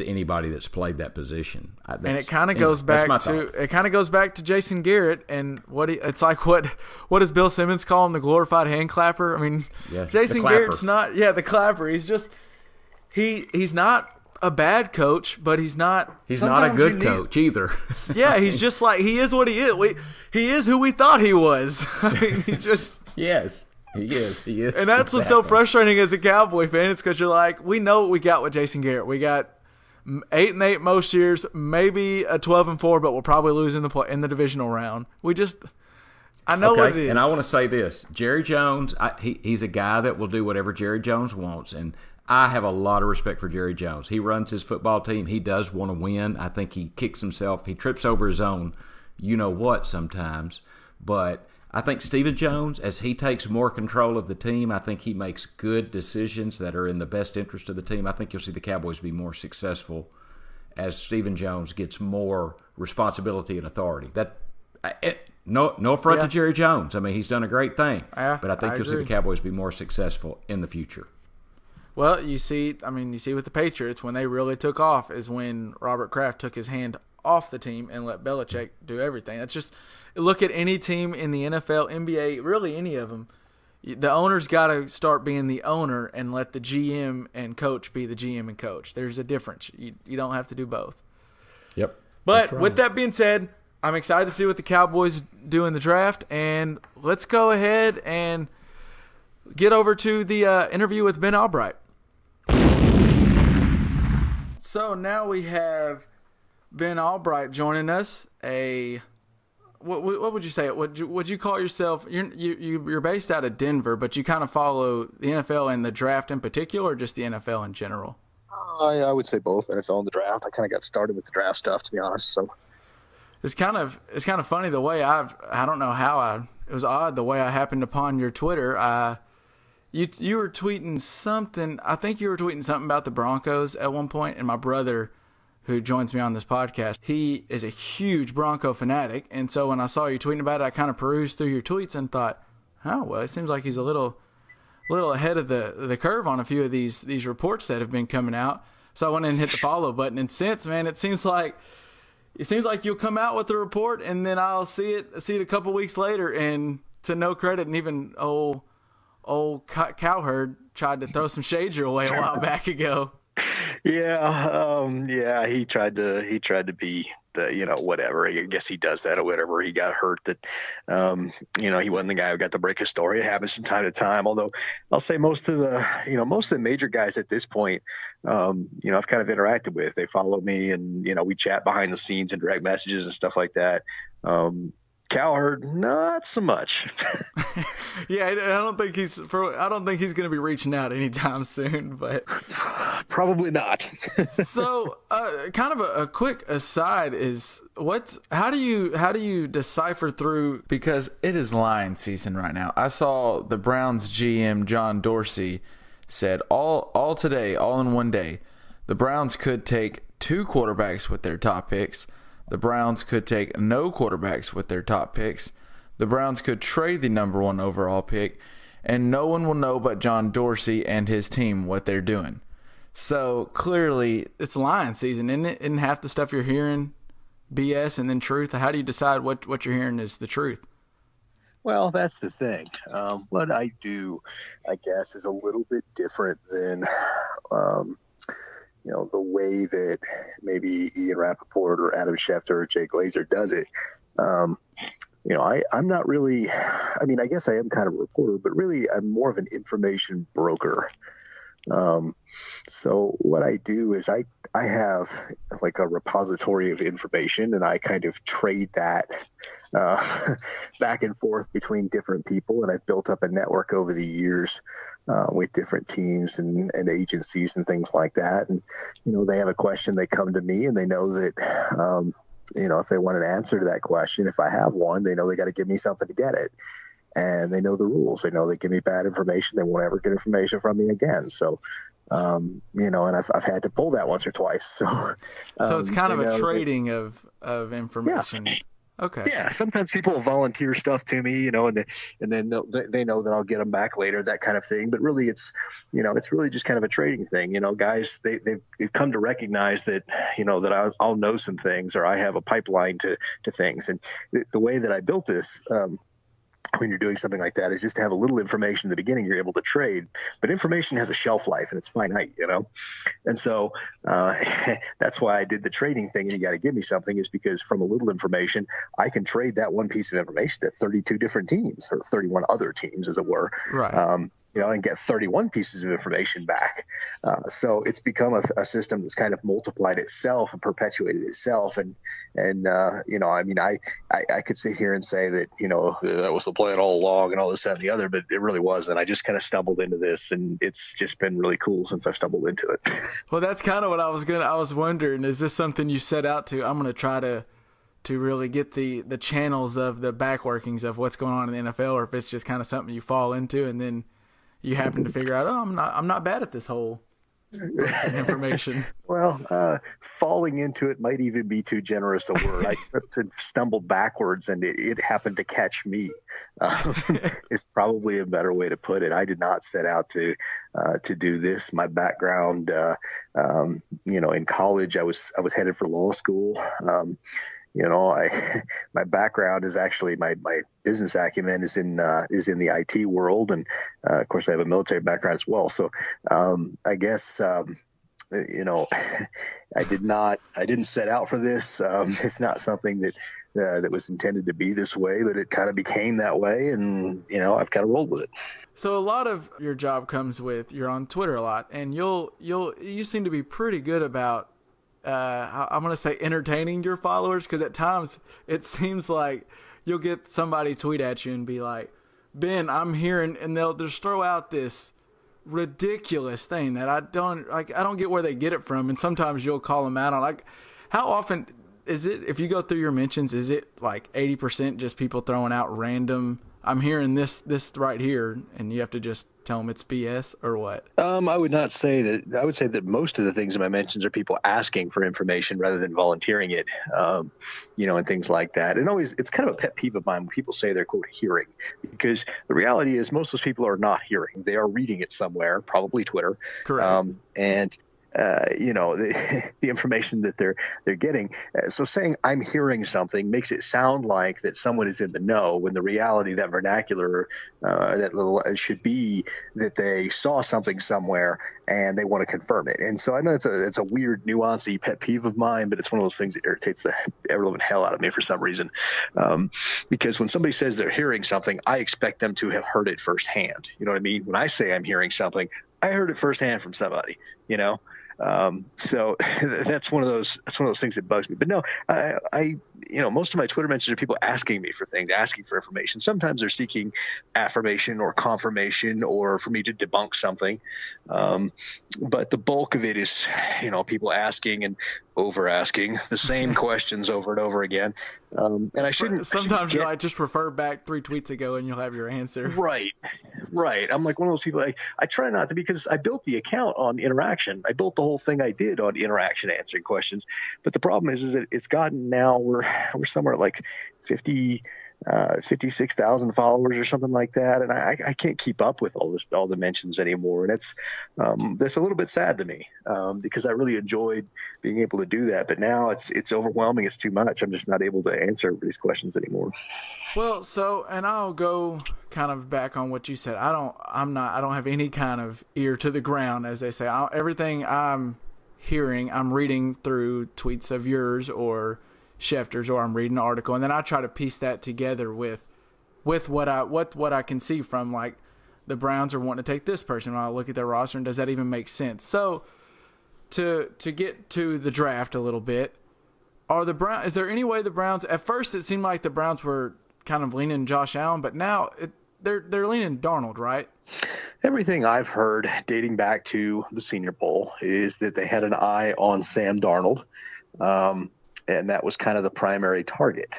B: anybody that's played that position.
A: And it kind of goes back to Jason Garrett and it's like what does Bill Simmons call him, the glorified hand clapper? I mean, Jason Garrett's not the clapper. He's just he's not a bad coach, but he's not
B: a good coach either.
A: Yeah, he's just like he is what he is. He is who we thought he was. I mean, he just
B: yes. He is.
A: And that's what's so frustrating as a Cowboy fan. It's because you're like, we know what we got with Jason Garrett. We got 8-8 most years, maybe a 12-4, but we'll probably lose in the divisional round. I know what it is.
B: And I want to say this: Jerry Jones, he's a guy that will do whatever Jerry Jones wants, and I have a lot of respect for Jerry Jones. He runs his football team. He does want to win. I think he kicks himself. He trips over his own, sometimes, but I think Stephen Jones, as he takes more control of the team, I think he makes good decisions that are in the best interest of the team. I think you'll see the Cowboys be more successful as Stephen Jones gets more responsibility and authority. No affront to Jerry Jones. I mean, he's done a great thing. But I think you'll see the Cowboys be more successful in the future.
A: Well, you see with the Patriots, when they really took off is when Robert Kraft took his hand off the team and let Belichick do everything. That's just look at any team in the NFL, NBA, really any of them. The owner's got to start being the owner and let the GM and coach be the GM and coach. There's a difference. You don't have to do both.
B: Yep.
A: But with that being said, I'm excited to see what the Cowboys do in the draft. And let's go ahead and get over to the interview with Ben Allbright. So now we have Ben Allbright joining us. What would you say? Would you call yourself? You're based out of Denver, but you kind of follow the NFL and the draft in particular, or just the NFL in general?
E: I would say both, NFL and the draft. I kind of got started with the draft stuff, to be honest. So
A: it's kind of funny the way I don't know how it was odd the way I happened upon your Twitter. You were tweeting something. I think you were tweeting something about the Broncos at one point, and my brother, who joins me on this podcast, he is a huge Bronco fanatic. And so when I saw you tweeting about it, I kind of perused through your tweets and thought, oh, well, it seems like he's a little ahead of the curve on a few of these reports that have been coming out. So I went in and hit the follow button. And since, man, it seems like you'll come out with the report and then I'll see it a couple weeks later, and to no credit, and even old Cowherd tried to throw some shade your way a while back ago.
E: Yeah, he tried to be the, whatever. I guess he does that or whatever. He got hurt that, he wasn't the guy who got to break his story. It happens from time to time. Although I'll say most of the major guys at this point, I've kind of interacted with. They follow me and, we chat behind the scenes and direct messages and stuff like that. Cowherd, not so much.
A: Yeah, I don't think he's going to be reaching out anytime soon, but
E: probably not.
A: So, kind of a quick aside is how do you decipher through, because it is Lions season right now. I saw the Browns GM John Dorsey said all today, all in one day, the Browns could take 2 quarterbacks with their top picks. The Browns could take no quarterbacks with their top picks. The Browns could trade the number 1 overall pick, and no one will know but John Dorsey and his team what they're doing. So clearly, it's Lion season, isn't it? Isn't half the stuff you're hearing BS and then truth? How do you decide what you're hearing is the truth?
E: Well, that's the thing. What I do, I guess, is a little bit different than the way that maybe Ian Rappaport or Adam Schefter or Jay Glazer does it. I'm not really, I guess I am kind of a reporter, but really I'm more of an information broker. So what I do is I have like a repository of information, and I kind of trade that back and forth between different people. And I've built up a network over the years with different teams and agencies and things like that. And, they have a question, they come to me, and they know that, if they want an answer to that question, if I have one, they know they got to give me something to get it. And they know the rules. They know they give me bad information. They won't ever get information from me again. So, and I've had to pull that once or twice. So
A: it's kind of a trading of information.
E: Yeah.
A: Okay.
E: Yeah. Sometimes people will volunteer stuff to me, and then they know that I'll get them back later, that kind of thing. But really, it's really just kind of a trading thing. Guys, they've come to recognize that, that I'll know some things, or I have a pipeline to things. And the way that I built this, when you're doing something like that, is just to have a little information in the beginning you're able to trade, but information has a shelf life and it's finite, and so that's why I did the trading thing. And you got to give me something, is because from a little information I can trade that one piece of information to 32 different teams, or 31 other teams, as it were,
A: right?
E: And get 31 pieces of information back. So it's become a system that's kind of multiplied itself and perpetuated itself. And I could sit here and say that, that was the plan all along and all this, that, and the other, but it really wasn't. I just kind of stumbled into this, and it's just been really cool since I've stumbled into it.
A: Well, that's kind of what I was wondering. Is this something you set out to? I'm going to try to really get the channels of the back workings of what's going on in the NFL, or if it's just kind of something you fall into and then you happen to figure out, I'm not bad at this whole information.
E: Well, falling into it might even be too generous a word. I tripped and stumbled backwards, and it happened to catch me. Is probably a better way to put it. I did not set out to do this. My background, in college, I was headed for law school. My background is actually my business acumen is in the IT world, and of course I have a military background as well. So I guess I didn't set out for this. It's not something that was intended to be this way, but it kind of became that way, and I've kind of rolled with it.
A: So a lot of your job comes with you're on Twitter a lot, and you seem to be pretty good about. I'm going to say entertaining your followers, because at times it seems like you'll get somebody tweet at you and be like, Ben, I'm hearing, and they'll just throw out this ridiculous thing that I don't get where they get it from. And sometimes you'll call them out on, like, how often is it, if you go through your mentions, is it like 80% just people throwing out random, I'm hearing this right here, and you have to just tell them it's BS, or what?
E: I would not say that. I would say that most of the things in my mentions are people asking for information rather than volunteering it, and things like that. And always, it's kind of a pet peeve of mine when people say they're, quote, hearing, because the reality is most of those people are not hearing. They are reading it somewhere, probably Twitter.
A: Correct.
E: The information that they're getting. So saying I'm hearing something makes it sound like that someone is in the know, when the reality, that vernacular, should be that they saw something somewhere and they want to confirm it. And so I know it's a weird, nuancey pet peeve of mine, but it's one of those things that irritates the ever-living hell out of me for some reason. Because when somebody says they're hearing something, I expect them to have heard it firsthand. You know what I mean? When I say I'm hearing something, I heard it firsthand from somebody, so that's one of those things that bugs me. But no, I most of my Twitter mentions are people asking me for things, asking for information. Sometimes they're seeking affirmation or confirmation, or for me to debunk something. But the bulk of it is, people asking and over asking the same questions over and over again. And I shouldn't.
A: Sometimes you just refer back 3 tweets ago and you'll have your answer.
E: Right. I'm like one of those people. I try not to, because I built the account on interaction. I built the whole thing I did on interaction, answering questions. But the problem is that it's gotten, now we're somewhere at like 56,000 followers or something like that, and I can't keep up with all the mentions anymore, and that's a little bit sad to me, because I really enjoyed being able to do that, but now it's overwhelming. It's too much. I'm just not able to answer everybody's questions anymore.
A: Well, and I'll go kind of back on what you said. I don't have any kind of ear to the ground, as they say. Everything I'm hearing, I'm reading through tweets of yours or Schefter's, or I'm reading an article, and then I try to piece that together with what I can see from, like, the Browns are wanting to take this person. When I look at their roster, and does that even make sense? So to get to the draft a little bit, is there any way the Browns, at first it seemed like the Browns were kind of leaning Josh Allen, but now they're leaning Darnold, right?
E: Everything I've heard dating back to the Senior Bowl is that they had an eye on Sam Darnold. And that was kind of the primary target.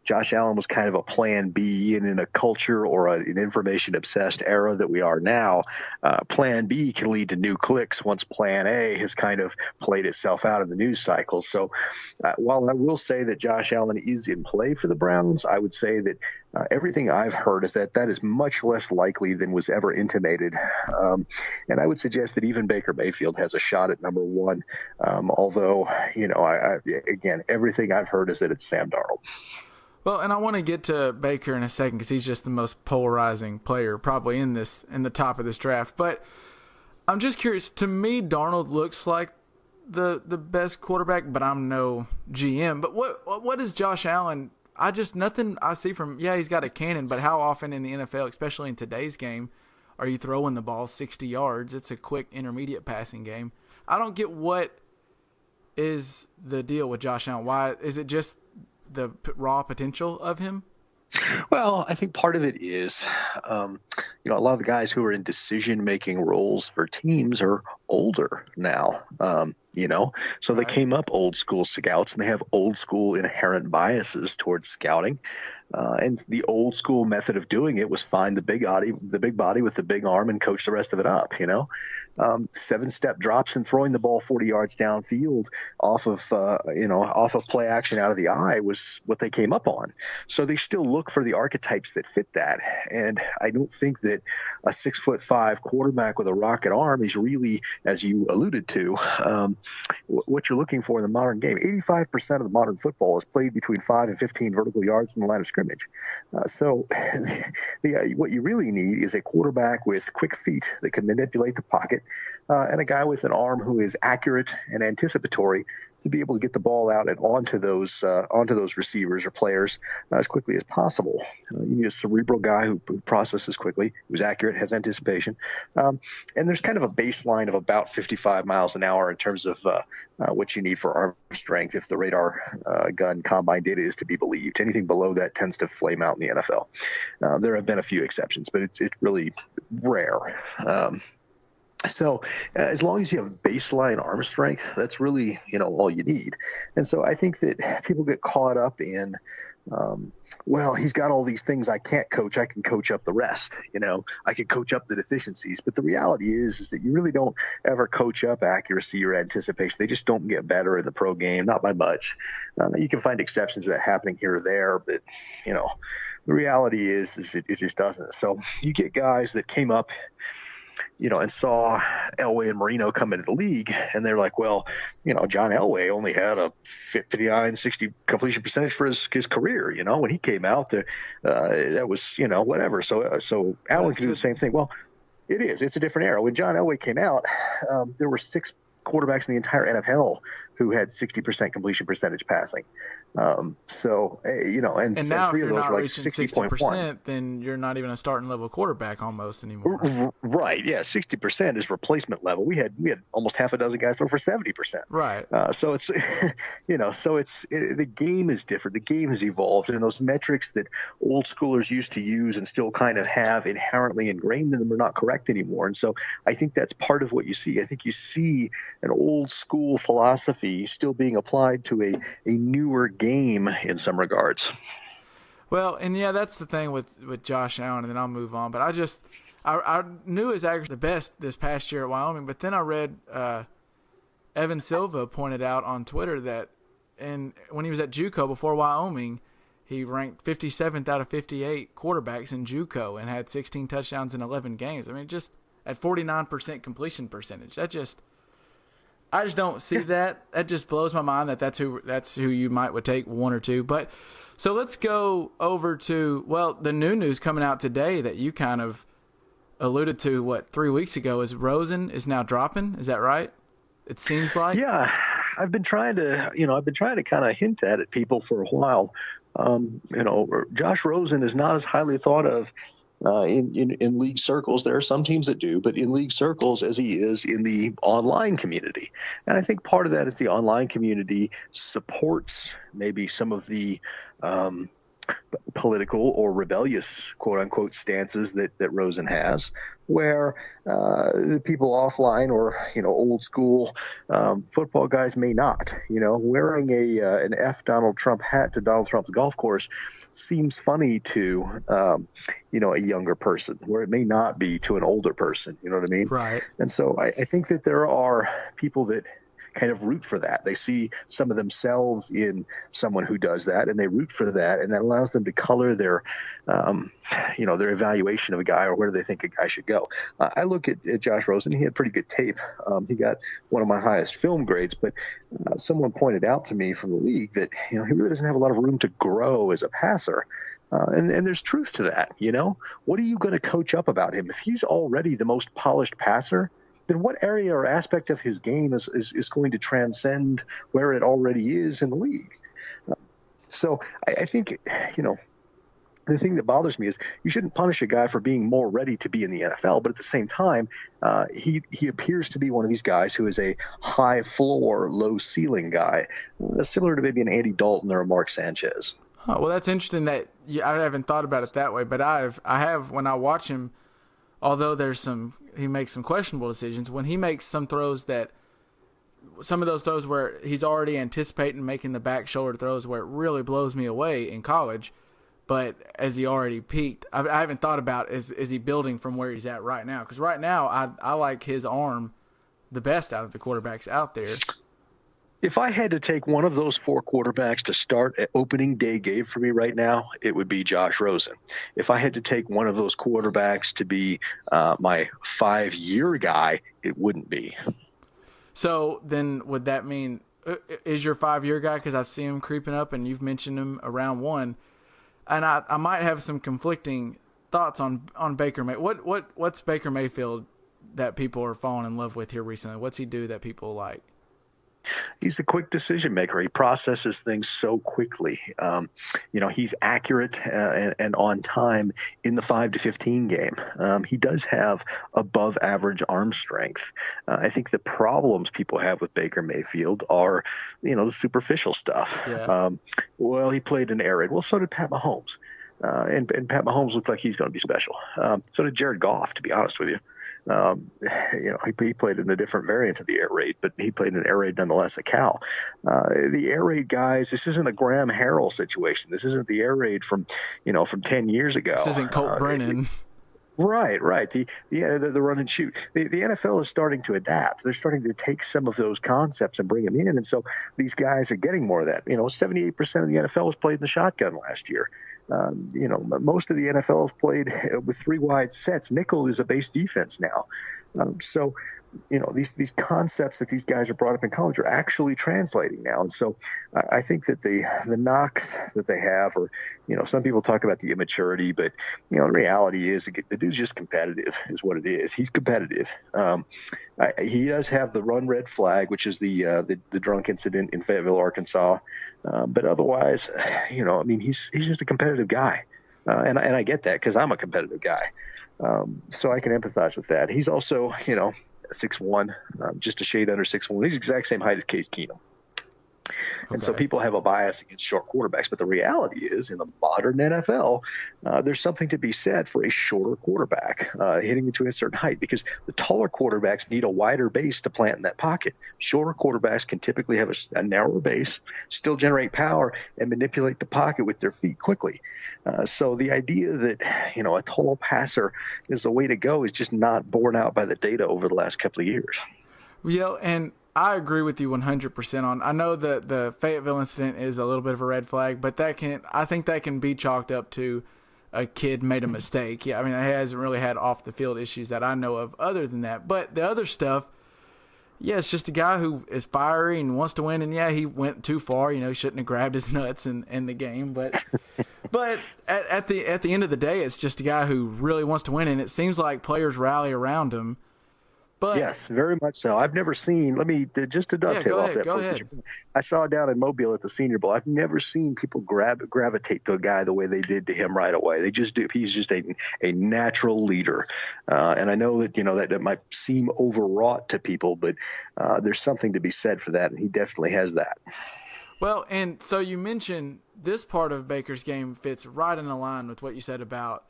E: Josh Allen was kind of a plan B, and in a culture or an information-obsessed era that we are now, plan B can lead to new clicks once plan A has kind of played itself out of the news cycle. So while I will say that Josh Allen is in play for the Browns, I would say that everything I've heard is that is much less likely than was ever intimated. And I would suggest that even Baker Mayfield has a shot at number one, although, again, everything I've heard is that it's Sam Darnold.
A: Well, and I want to get to Baker in a second, because he's just the most polarizing player probably in the top of this draft. But I'm just curious. To me, Darnold looks like the best quarterback, but I'm no GM. But what is Josh Allen? Nothing I see from, he's got a cannon, but how often in the NFL, especially in today's game, are you throwing the ball 60 yards? It's a quick intermediate passing game. I don't get what is the deal with Josh Allen. Why is it just the raw potential of him?
E: Well, I think part of it is a lot of the guys who are in decision-making roles for teams are older now. So they came up old school scouts, and they have old school inherent biases towards scouting. And the old school method of doing it was find the big body with the big arm and coach the rest of it up. 7-step drops and throwing the ball 40 yards downfield off of play action out of the eye was what they came up on. So they still look for the archetypes that fit that. And I don't think that a 6'5" quarterback with a rocket arm is really, as you alluded to, what you're looking for in the modern game. 85% of the modern football is played between 5 and 15 vertical yards from the line of scrimmage. What you really need is a quarterback with quick feet that can manipulate the pocket, and a guy with an arm who is accurate and anticipatory to be able to get the ball out and onto those receivers or players as quickly as possible. You need a cerebral guy who processes quickly, who's accurate, has anticipation, and there's kind of a baseline of about 55 miles an hour in terms of what you need for arm strength if the radar gun combine data is to be believed. Anything below that tends to flame out in the NFL. There have been a few exceptions, but it's really rare. So as long as you have baseline arm strength, that's really, all you need. And so I think that people get caught up in, he's got all these things I can't coach. I can coach up the rest. I can coach up the deficiencies. But the reality is that you really don't ever coach up accuracy or anticipation. They just don't get better in the pro game, not by much. You can find exceptions to that happening here or there, but, the reality is it just doesn't. So you get guys that came up and saw Elway and Marino come into the league, and they're like, John Elway only had a 59-60 completion percentage for his career. When he came out, that was, whatever. So Allen can do the same thing. Well, it's a different era. When John Elway came out, there were 6 quarterbacks in the entire NFL who had 60% completion percentage passing. And
A: now
E: 3 of those were like 60.1.
A: Then you're not even a starting level quarterback almost anymore.
E: Right. Yeah. 60% is replacement level. We had almost half a dozen guys throw for 70%.
A: Right.
E: So it's, the game is different. The game has evolved, and those metrics that old schoolers used to use and still kind of have inherently ingrained in them are not correct anymore. And so I think that's part of what you see. I think you see an old school philosophy still being applied to a newer game in some regards.
A: Well, and that's the thing with Josh Allen, and then I'll move on. But I knew his accuracy the best this past year at Wyoming, but then I read Evan Silva pointed out on Twitter that when he was at JUCO before Wyoming, he ranked 57th out of 58 quarterbacks in JUCO and had 16 touchdowns in 11 games. I mean, just at 49% completion percentage. I just don't see that. That just blows my mind that's who you would take 1 or 2. But so let's go over to the new news coming out today that you kind of alluded to 3 weeks ago is Rosen is now dropping. Is that right? It seems like. Yeah,
E: I've been trying to kind of hint at people for a while. Josh Rosen is not as highly thought of in league circles. There are some teams that do, but in league circles as he is in the online community. And I think part of that is the online community supports maybe some of the political or rebellious quote unquote stances that Rosen has, where the people offline or old school football guys may not. Wearing an F Donald Trump hat to Donald Trump's golf course seems funny to a younger person, where it may not be to an older person. You know what I mean?
A: Right.
E: And so I think that there are people that kind of root for that. They see some of themselves in someone who does that, and they root for that, and that allows them to color their evaluation of a guy or where they think a guy should go. I look at Josh Rosen. He had pretty good tape. He got one of my highest film grades, but someone pointed out to me from the league that he really doesn't have a lot of room to grow as a passer. And there's truth to that. What are you going to coach up about him? If he's already the most polished passer, then what area or aspect of his game is going to transcend where it already is in the league? So I think, the thing that bothers me is you shouldn't punish a guy for being more ready to be in the NFL, but at the same time, he appears to be one of these guys who is a high floor, low ceiling guy, similar to maybe an Andy Dalton or a Mark Sanchez.
A: Oh, well, that's interesting that I haven't thought about it that way, but I have when I watch him although he makes some questionable decisions, when he makes some of those throws where he's already anticipating making the back shoulder throws where it really blows me away in college, but as he already peaked, I haven't thought about is he building from where he's at right now? Because right now I like his arm the best out of the quarterbacks out there.
E: If I had to take one of those 4 quarterbacks to start at opening day game for me right now, it would be Josh Rosen. If I had to take one of those quarterbacks to be my 5-year guy, it wouldn't be.
A: So then would that mean is your 5-year guy? Because I've seen him creeping up, and you've mentioned him around 1. And I might have some conflicting thoughts on Baker Mayfield. What's Baker Mayfield that people are falling in love with here recently? What's he do that people like?
E: He's a quick decision maker. He processes things so quickly. He's accurate and on time in the 5 to 15 game. He does have above average arm strength. I think the problems people have with Baker Mayfield are, the superficial stuff.
A: Yeah.
E: He played in air raid. Well, so did Pat Mahomes. And Pat Mahomes looks like he's going to be special. So did Jared Goff, to be honest with you. He played in a different variant of the air raid, but he played in an air raid nonetheless at Cal. The air raid guys, this isn't a Graham Harrell situation. This isn't the air raid from 10 years ago.
A: This isn't Colt Brennan.
E: Right. The run and shoot. The NFL is starting to adapt. They're starting to take some of those concepts and bring them in, and so these guys are getting more of that. 78% of the NFL was played in the shotgun last year. Most of the NFL have played with 3 wide sets. Nickel is a base defense now. These concepts that these guys are brought up in college are actually translating now. And so I think that the knocks that they have are, some people talk about the immaturity, but, the reality is the dude's just competitive is what it is. He's competitive. He does have the run red flag, which is the drunk incident in Fayetteville, Arkansas. But otherwise, he's just a competitive guy. And I get that because I'm a competitive guy. So I can empathize with that. He's also, 6'1", just a shade under 6'1". He's the exact same height as Case Keenum. And so people have a bias against short quarterbacks. But the reality is, in the modern NFL, there's something to be said for a shorter quarterback hitting into a certain height, because the taller quarterbacks need a wider base to plant in that pocket. Shorter quarterbacks can typically have a narrower base, still generate power, and manipulate the pocket with their feet quickly. So the idea that, a tall passer is the way to go is just not borne out by the data over the last couple of years.
A: Yeah, and I agree with you 100% on. I know that the Fayetteville incident is a little bit of a red flag, but I think that can be chalked up to a kid made a mistake. Yeah, he hasn't really had off the field issues that I know of other than that. But the other stuff, it's just a guy who is fiery and wants to win. And he went too far. He shouldn't have grabbed his nuts in the game. But at the end of the day, it's just a guy who really wants to win, and it seems like players rally around him. But,
E: yes, very much so. I've never seen. Just to dovetail off that.
A: Go ahead.
E: I saw down in Mobile at the Senior Bowl. I've never seen people gravitate to a guy the way they did to him right away. They just do. He's just a natural leader, and I know that that might seem overwrought to people, but there's something to be said for that, and he definitely has that.
A: Well, and so you mentioned this part of Baker's game fits right in line with what you said about.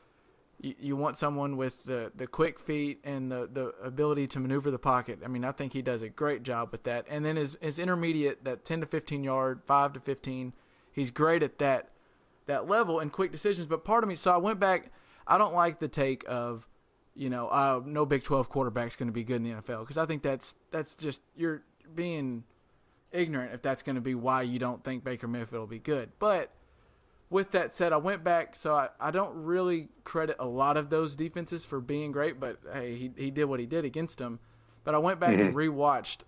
A: You want someone with the quick feet and the ability to maneuver the pocket. I think he does a great job with that. And then his intermediate, that 10 to 15 yard, 5 to 15, he's great at that level and quick decisions. But part of me, so I went back, I don't like the take of, no Big 12 quarterback's going to be good in the NFL, because I think that's just, you're being ignorant if that's going to be why you don't think Baker Mayfield will be good. But with that said, I went back, so I don't really credit a lot of those defenses for being great, but hey, he did what he did against them. But I went back and rewatched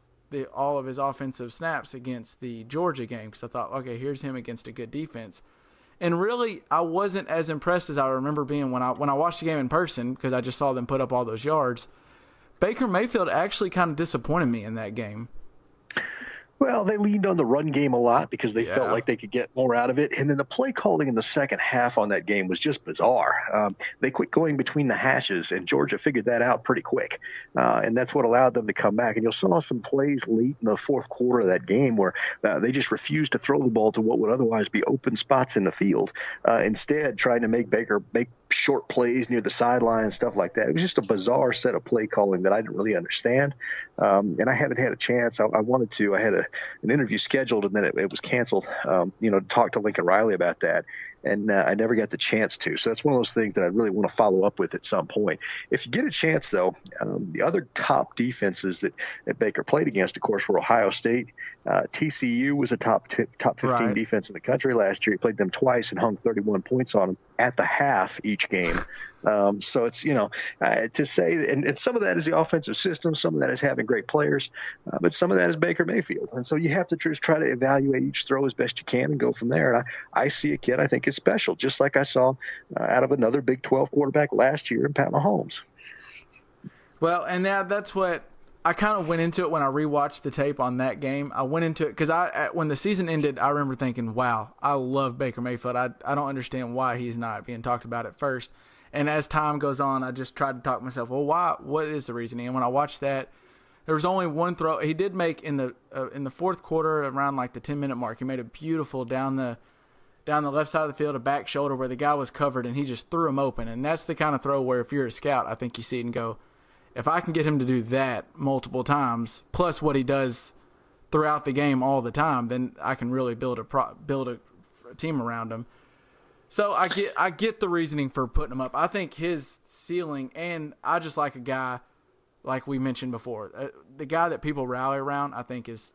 A: all of his offensive snaps against the Georgia game, because I thought, okay, here's him against a good defense. And really, I wasn't as impressed as I remember being when I watched the game in person, because I just saw them put up all those yards. Baker Mayfield actually kind of disappointed me in that game.
E: Well, they leaned on the run game a lot because they felt like they could get more out of it. And then the play calling in the second half on that game was just bizarre. They quit going between the hashes, and Georgia figured that out pretty quick. And that's what allowed them to come back. And you saw some plays late in the fourth quarter of that game where they just refused to throw the ball to what would otherwise be open spots in the field. Instead, trying to make Baker make short plays near the sideline and stuff like that. It was just a bizarre set of play calling that I didn't really understand. And I haven't had a chance. I wanted to. I had an interview scheduled, and then it was canceled, to talk to Lincoln Riley about that. And I never got the chance to. So that's one of those things that I really want to follow up with at some point. If you get a chance, though, the other top defenses that Baker played against, of course, were Ohio State. TCU was a top 15 defense in the country last year. He played them twice and hung 31 points on them at the half each game. So it's, to say, and some of that is the offensive system, some of that is having great players, but some of that is Baker Mayfield. And so you have to just try to evaluate each throw as best you can and go from there. And I see a kid I think is special, just like I saw out of another Big 12 quarterback last year in Pat Mahomes.
A: Well, and that's what I kind of went into it when I rewatched the tape on that game. I went into it because when the season ended, I remember thinking, wow, I love Baker Mayfield. I don't understand why he's not being talked about at first. And as time goes on, I just tried to talk myself, well, why? What is the reasoning? And when I watched that, there was only one throw he did make in the fourth quarter around like the 10-minute mark. He made a beautiful down the left side of the field, a back shoulder where the guy was covered, and he just threw him open. And that's the kind of throw where if you're a scout, I think you see it and go, if I can get him to do that multiple times, plus what he does throughout the game all the time, then I can really build a team around him. So I get the reasoning for putting him up. I think his ceiling, and I just like a guy like we mentioned before, the guy that people rally around. I think there's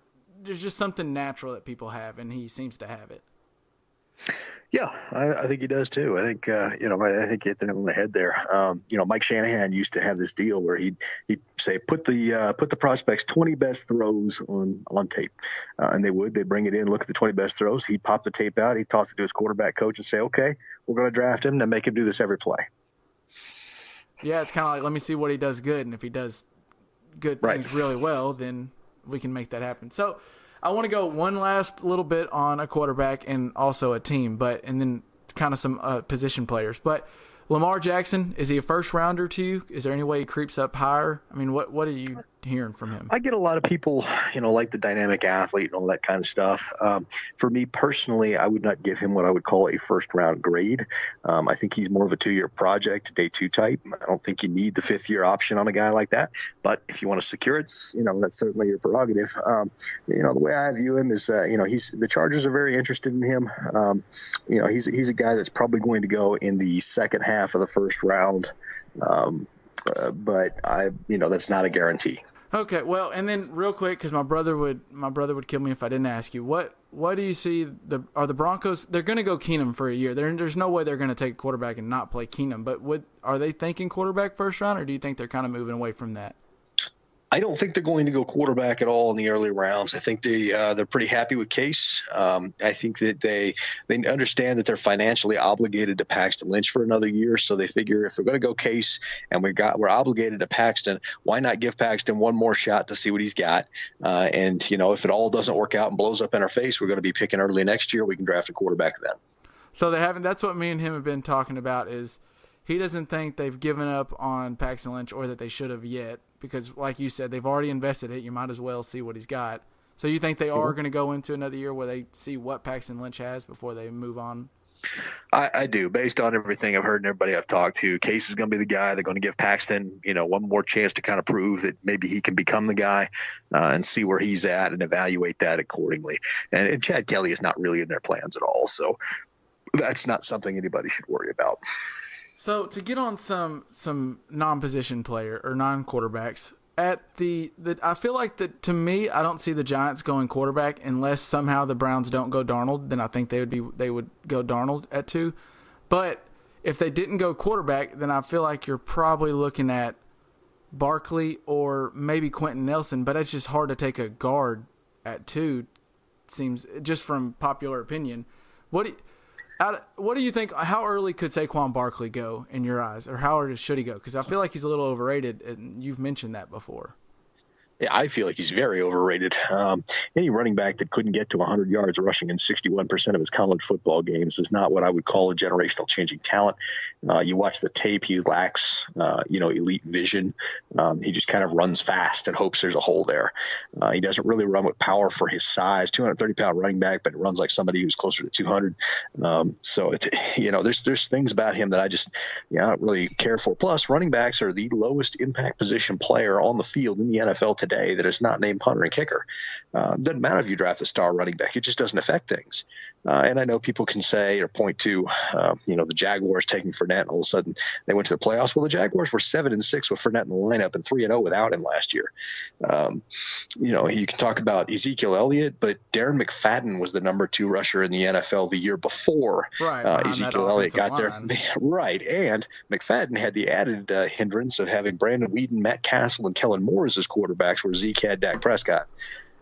A: just something natural that people have, and he seems to have it.
E: Yeah, I think he does too. I think I think you hit the nail on the head there. Mike Shanahan used to have this deal where he'd say put the prospects' 20 best throws on tape, and they'd bring it in, look at the 20 best throws. He'd pop the tape out, he'd toss it to his quarterback coach and say, okay, we're going to draft him and make him do this every play.
A: Yeah, it's kind of like, let me see what he does good, and if he does good things really well, then we can make that happen. So I want to go one last little bit on a quarterback and also a team, and then kind of some position players. But Lamar Jackson, is he a first rounder to you? Is there any way he creeps up higher? I mean, what are you hearing from him?
E: I get a lot of people, like the dynamic athlete and all that kind of stuff. For me personally, I would not give him what I would call a first round grade. I think he's more of a 2-year project, day 2 type. I don't think you need the 5th-year option on a guy like that. But if you want to secure it, that's certainly your prerogative. The way I view him is, the Chargers are very interested in him. He's a guy that's probably going to go in the second half of the first round. But that's not a guarantee.
A: Okay, well, and then real quick, because my brother would kill me if I didn't ask you, what do you see? Are the Broncos? They're going to go Keenum for a year. There's no way they're going to take a quarterback and not play Keenum. But are they thinking quarterback first round, or do you think they're kind of moving away from that?
E: I don't think they're going to go quarterback at all in the early rounds. I think they're pretty happy with Case. I think that they understand that they're financially obligated to Paxton Lynch for another year, so they figure if we're going to go Case and we're obligated to Paxton, why not give Paxton one more shot to see what he's got? And if it all doesn't work out and blows up in our face, we're going to be picking early next year. We can draft a quarterback then.
A: So they haven't. That's what me and him have been talking about. Is he doesn't think they've given up on Paxton Lynch, or that they should have yet. Because, like you said, they've already invested it. You might as well see what he's got. So you think they are going to go into another year where they see what Paxton Lynch has before they move on?
E: I do. Based on everything I've heard and everybody I've talked to, Case is going to be the guy. They're going to give Paxton, one more chance to kind of prove that maybe he can become the guy and see where he's at and evaluate that accordingly. And Chad Kelly is not really in their plans at all. So that's not something anybody should worry about.
A: So to get on some non-position player or non-quarterbacks at I feel like that, to me, I don't see the Giants going quarterback unless somehow the Browns don't go Darnold. Then I think they would go Darnold at 2. But if they didn't go quarterback, then I feel like you're probably looking at Barkley or maybe Quentin Nelson. But it's just hard to take a guard at 2. Seems just from popular opinion. What do you think? How early could Saquon Barkley go in your eyes, or how early should he go? Because I feel like he's a little overrated, and you've mentioned that before.
E: I feel like he's very overrated. Any running back that couldn't get to 100 yards rushing in 61% of his college football games is not what I would call a generational changing talent. You watch the tape, he lacks, elite vision. He just kind of runs fast and hopes there's a hole there. He doesn't really run with power for his size, 230-pound running back, but it runs like somebody who's closer to 200. So there's things about him that I don't really care for. Plus, running backs are the lowest impact position player on the field in the NFL today that is not named punter and kicker. Doesn't matter if you draft a star running back; it just doesn't affect things. And I know people can say or point to, the Jaguars taking Fournette, and all of a sudden they went to the playoffs. Well, the Jaguars were 7-6 with Fournette in the lineup and 3-0 without him last year. You can talk about Ezekiel Elliott, but Darren McFadden was the number 2 rusher in the NFL the year before Ezekiel Elliott got there. Right, and McFadden had the added hindrance of having Brandon Weeden, Matt Castle, and Kellen Moore as his quarterbacks, where Zeke had Dak Prescott.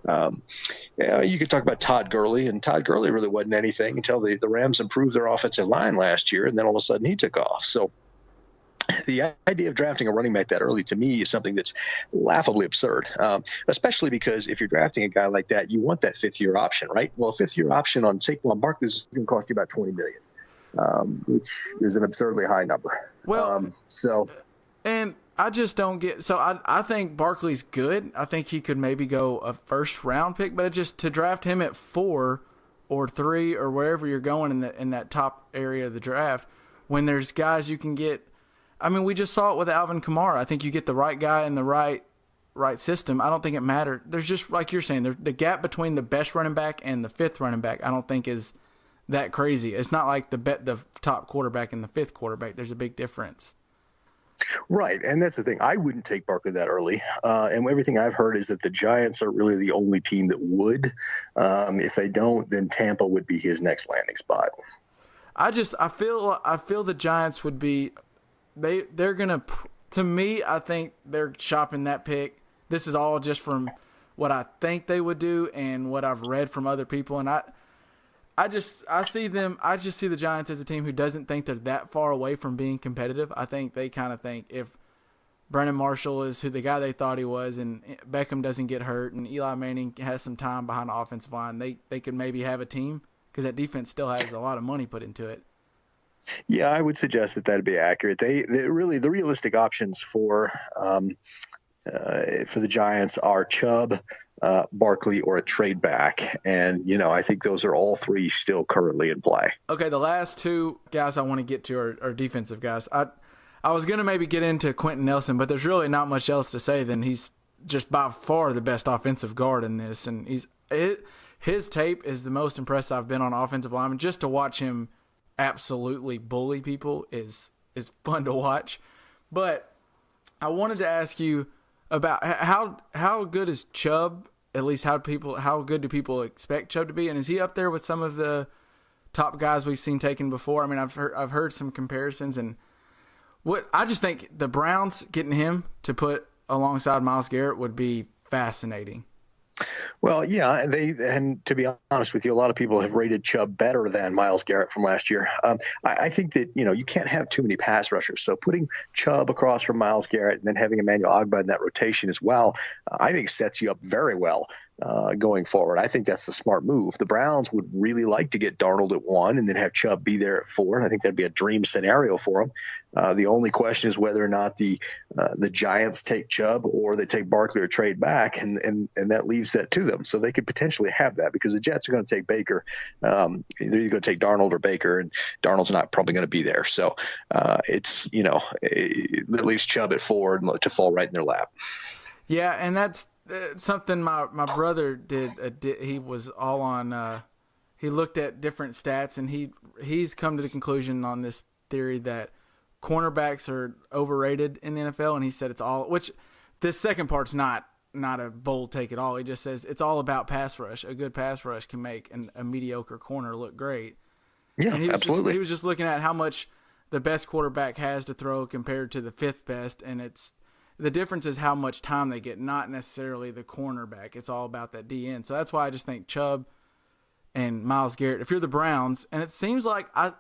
E: You could talk about Todd Gurley, and Todd Gurley really wasn't anything until the Rams improved their offensive line last year, and then all of a sudden he took off. So the idea of drafting a running back that early to me is something that's laughably absurd, especially because if you're drafting a guy like that, you want that 5th-year option, right? Well, a 5th-year option on Saquon Barkley is going to cost you about $20 million, which is an absurdly high number.
A: Well, and I just don't get – so I think Barkley's good. I think he could maybe go a first-round pick, but to draft him at 4 or 3 or wherever you're going in that top area of the draft, when there's guys you can get – I mean, we just saw it with Alvin Kamara. I think you get the right guy in the right system. I don't think it mattered. There's just, like you're saying, the gap between the best running back and the 5th running back I don't think is that crazy. It's not like the top quarterback and the 5th quarterback. There's a big difference.
E: Right, and that's the thing. I wouldn't take Barkley that early, and everything I've heard is that the Giants are really the only team that would. If they don't, then Tampa would be his next landing spot.
A: I feel the Giants would be. They're gonna. To me, I think they're shopping that pick. This is all just from what I think they would do and what I've read from other people, and I just see the Giants as a team who doesn't think they're that far away from being competitive. I think they kind of think if Brandon Marshall is the guy they thought he was, and Beckham doesn't get hurt, and Eli Manning has some time behind the offensive line, they could maybe have a team because that defense still has a lot of money put into it.
E: Yeah, I would suggest that that'd be accurate. They really the realistic options for the Giants are Chubb, Barkley, or a trade back, and I think those are all 3 still currently in play.
A: Okay, the last 2 guys I want to get to are defensive guys. I was gonna maybe get into Quentin Nelson, but there's really not much else to say than he's just by far the best offensive guard in this, and his tape is the most impressive I've been on offensive lineman. Just to watch him absolutely bully people is fun to watch. But I wanted to ask you about how good is Chubb? At least how good do people expect Chubb to be? And is he up there with some of the top guys we've seen taken before? I mean, I've heard some comparisons, and I just think the Browns getting him to put alongside Myles Garrett would be fascinating.
E: Well, yeah, and to be honest with you, a lot of people have rated Chubb better than Myles Garrett from last year. I think that you can't have too many pass rushers, so putting Chubb across from Myles Garrett and then having Emmanuel Ogbah in that rotation as well, I think sets you up very well going forward. I think that's the smart move. The Browns would really like to get Darnold at 1 and then have Chubb be there at 4. I think that'd be a dream scenario for them. The only question is whether or not the Giants take Chubb or they take Barkley or trade back, and that leaves that to them. So they could potentially have that because the Jets are going to take Baker. They're either going to take Darnold or Baker, and Darnold's not probably going to be there. So it leaves Chubb at 4 to fall right in their lap.
A: Yeah, and that's something my brother did. He was all on. He looked at different stats, and he's come to the conclusion on this theory that cornerbacks are overrated in the NFL, and he said it's all. Which this second part's not a bold take at all. He just says it's all about pass rush. A good pass rush can make a mediocre corner look great.
E: Yeah,
A: and
E: absolutely.
A: He was just looking at how much the best quarterback has to throw compared to the 5th best, and the difference is how much time they get, not necessarily the cornerback. It's all about that DN. So that's why I just think Chubb and Myles Garrett, if you're the Browns, and it seems like I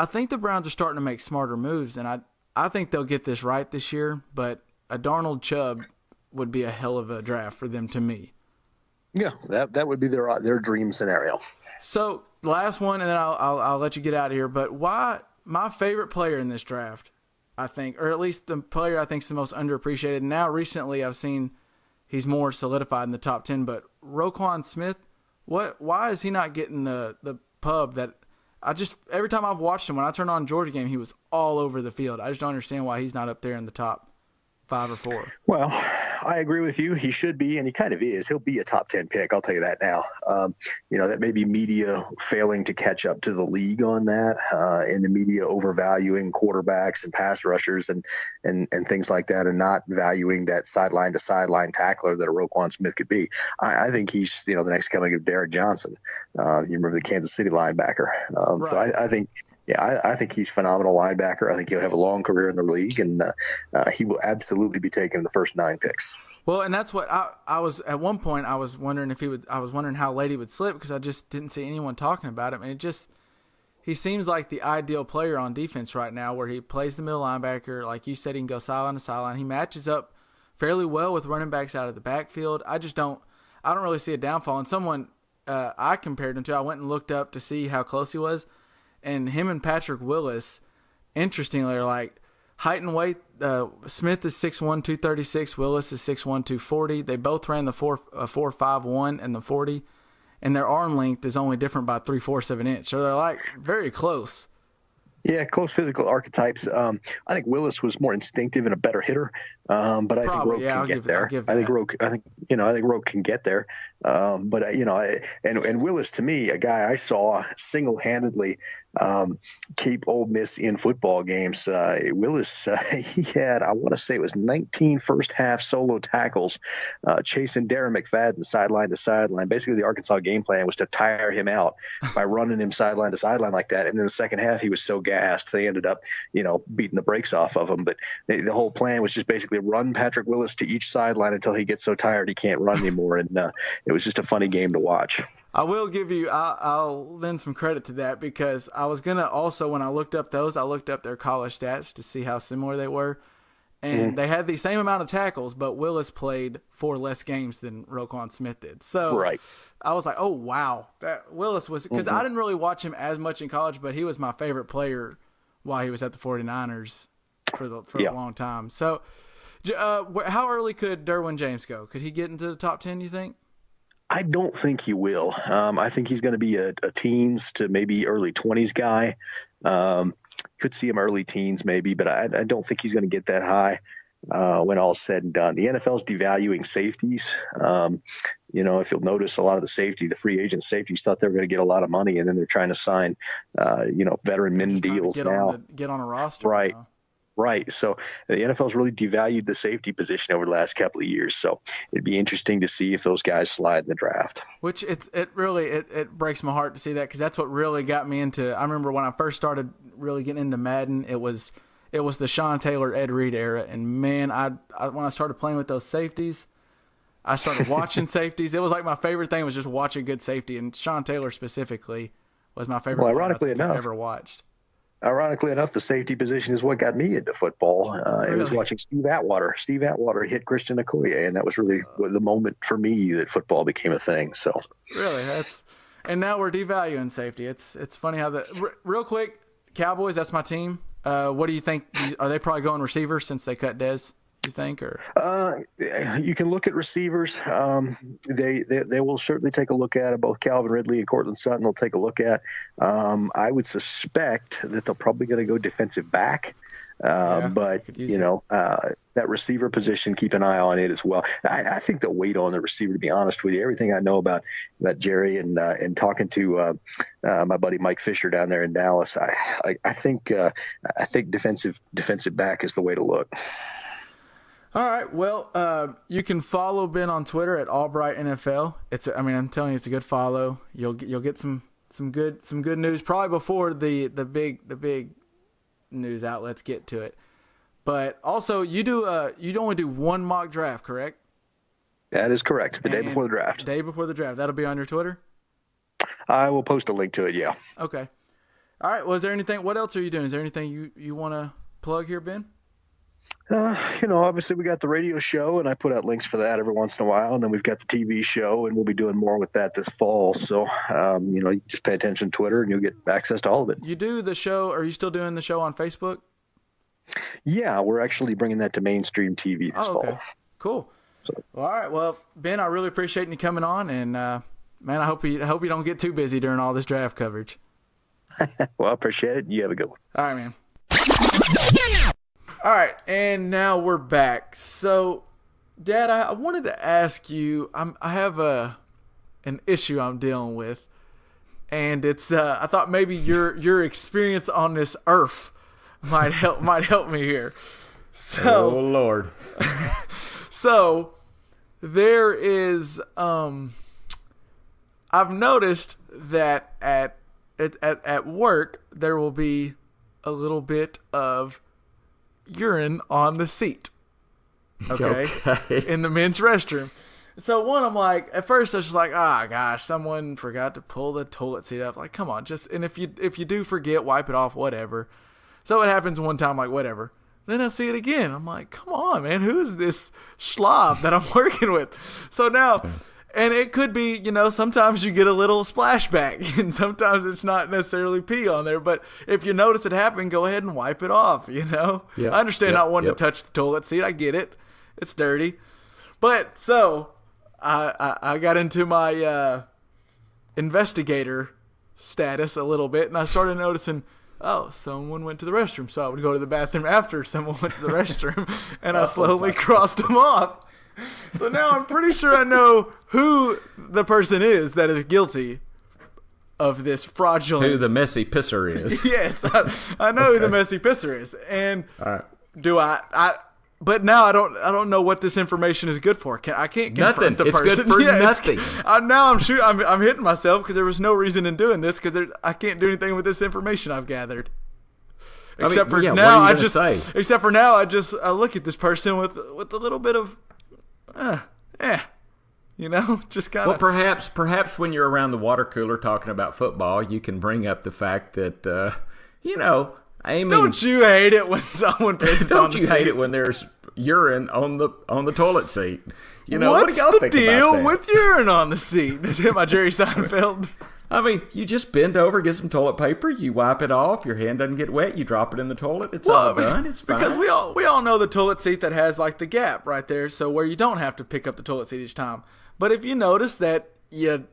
A: think the Browns are starting to make smarter moves, and I think they'll get this right this year, but a Darnold Chubb would be a hell of a draft for them to me.
E: Yeah, that would be their dream scenario.
A: So last one, and then I'll let you get out of here. But why my favorite player in this draft, I think, or at least the player I think is the most underappreciated. Now recently I've seen he's more solidified in the top 10. But Roquan Smith, why is he not getting the pub that every time I've watched him, when I turn on Georgia game, he was all over the field. I just don't understand why he's not up there in the top 5 or 4.
E: Well, I agree with you. He should be, and he kind of is. He'll be a top 10 pick. I'll tell you that now. That may be media failing to catch up to the league on that, and the media overvaluing quarterbacks and pass rushers and things like that, and not valuing that sideline to sideline tackler that a Roquan Smith could be. I think he's the next coming of Derek Johnson. You remember the Kansas City linebacker.
A: Right.
E: So I think. Yeah, I think he's a phenomenal linebacker. I think he'll have a long career in the league, and he will absolutely be taken in the first 9 picks.
A: Well, and that's what I was at one point. I was wondering I was wondering how late he would slip because I just didn't see anyone talking about him. And he seems like the ideal player on defense right now, where he plays the middle linebacker, like you said, he can go sideline to sideline. He matches up fairly well with running backs out of the backfield. I don't really see a downfall. And someone I compared him to, I went and looked up to see how close he was. And him and Patrick Willis, interestingly, are like height and weight. Smith is 6'1", 236. Willis is 6'1", 240. They both ran the 4.51 and the 40, and their arm length is only different by 3/4 of an inch. So they're like very close.
E: Yeah, close physical archetypes. I think Willis was more instinctive and a better hitter, but I think Roque can get there. I think Roque can get there. And Willis, to me, a guy I saw single-handedly keep Ole Miss in football games. Willis, he had, I want to say it was 19 first-half solo tackles, chasing Darren McFadden sideline to sideline. Basically, the Arkansas game plan was to tire him out by running him sideline to sideline like that. And then the second half, he was so gassed, they ended up, beating the brakes off of him. But the whole plan was just basically run Patrick Willis to each sideline until he gets so tired he can't run anymore. And it was just a funny game to watch.
A: I will give you, I'll lend some credit to that, because I was going to also, when I looked up I looked up their college stats to see how similar they were. And they had the same amount of tackles, but Willis played 4 less games than Roquan Smith did. So
E: right.
A: I was like, oh, wow. That Willis was – because I didn't really watch him as much in college, but he was my favorite player while he was at the 49ers for a long time. So how early could Derwin James go? Could he get into the top 10, you think?
E: I don't think he will. I think he's going to be a teens to maybe early 20s guy. Could see him early teens maybe, but I don't think he's going to get that high when all's said and done. The NFL's devaluing safeties. If you'll notice, a lot of the free agent safeties thought they were going to get a lot of money, and then they're trying to sign, veteran min deals now.
A: Get on a roster.
E: Right. Right. So the NFL's really devalued the safety position over the last couple of years. So it'd be interesting to see if those guys slide in the draft.
A: Which it really breaks my heart to see that, because that's what really got me into. I remember when I first started really getting into Madden, it was the Sean Taylor, Ed Reed era, and man, when I started playing with those safeties, I started watching safeties. It was like my favorite thing was just watching good safety, and Sean Taylor specifically was my favorite.
E: Well, ironically enough,
A: I've ever watched.
E: Ironically enough, the safety position is what got me into football.
A: Really?
E: It was watching Steve Atwater. Steve Atwater hit Christian Okoye, and that was really the moment for me that football became a thing. So
A: really, and now we're devaluing safety. It's funny how real quick, Cowboys. That's my team. What do you think? Are they probably going receiver since they cut Dez? You think, or
E: you can look at receivers. They will certainly take a look at it. Both Calvin Ridley and Cortland Sutton will take a look at. I would suspect that they're probably going to go defensive back. But that receiver position, keep an eye on it as well. I think they'll wait on the receiver, to be honest with you. Everything I know about Jerry and talking to my buddy Mike Fisher down there in Dallas, I think defensive back is the way to look.
A: All right. Well, you can follow Ben on Twitter at Allbright NFL. I'm telling you, it's a good follow. You'll get some good news probably before the big news outlets get to it. But also, you'd only do one mock draft, correct?
E: That is correct. The day before the draft.
A: Day before the draft. That'll be on your Twitter?
E: I will post a link to it. Yeah.
A: Okay. All right. Well, is there anything? What else are you doing? Is there anything you want to plug here, Ben?
E: Obviously we got the radio show, and I put out links for that every once in a while, and then we've got the TV show, and we'll be doing more with that this fall. So, you just pay attention to Twitter, and you'll get access to all of it.
A: You do the show? Are you still doing the show on Facebook?
E: Yeah, we're actually bringing that to mainstream TV this fall.
A: Cool. Well, all right. Well, Ben, I really appreciate you coming on, and man, I hope you don't get too busy during all this draft coverage.
E: Well, I appreciate it. You have a good one.
A: All right, man. All right, and now we're back. So, Dad, I wanted to ask you. I have an issue I'm dealing with, and it's I thought maybe your experience on this earth might help me here. So,
B: oh Lord.
A: So there is I've noticed that at work there will be a little bit of urine on the seat. Okay. In the men's restroom. So I'm like, at first I was just like, gosh, someone forgot to pull the toilet seat up. Like, come on, and if you do forget, wipe it off, whatever. So it happens one time, like, whatever. Then I see it again. I'm like, come on, man, who is this slob that I'm working with? So now, and it could be, sometimes you get a little splashback, and sometimes it's not necessarily pee on there. But if you notice it happen, go ahead and wipe it off, Yep. I understand not wanting to touch the toilet seat. I get it. It's dirty. But so I got into my investigator status a little bit, and I started noticing, someone went to the restroom. So I would go to the bathroom after someone went to the restroom, and I slowly crossed them off. So now I'm pretty sure I know who the person is that is guilty of this fraudulent.
B: Who the messy pisser is.
A: Yes, I know who the messy pisser is. And do I but now I don't know what this information is good for. I can't confront the person.
B: It's good for nothing.
A: Now I'm hitting myself because there was no reason in doing this because I can't do anything with this information I've gathered. Except for now, I just look at this person with a little bit of, just kind of.
B: Well, perhaps when you're around the water cooler talking about football, you can bring up the fact that, Amy,
A: don't you hate it when someone pisses on the seat? Don't you hate it
B: when there's urine on the toilet seat?
A: What's the deal with urine on the seat? Is it my Jerry Seinfeld?
B: I mean, you just bend over, get some toilet paper, you wipe it off, your hand doesn't get wet, you drop it in the toilet, it's all done, it's fine.
A: Because we all know the toilet seat that has like the gap right there, so where you don't have to pick up the toilet seat each time. But if you notice that you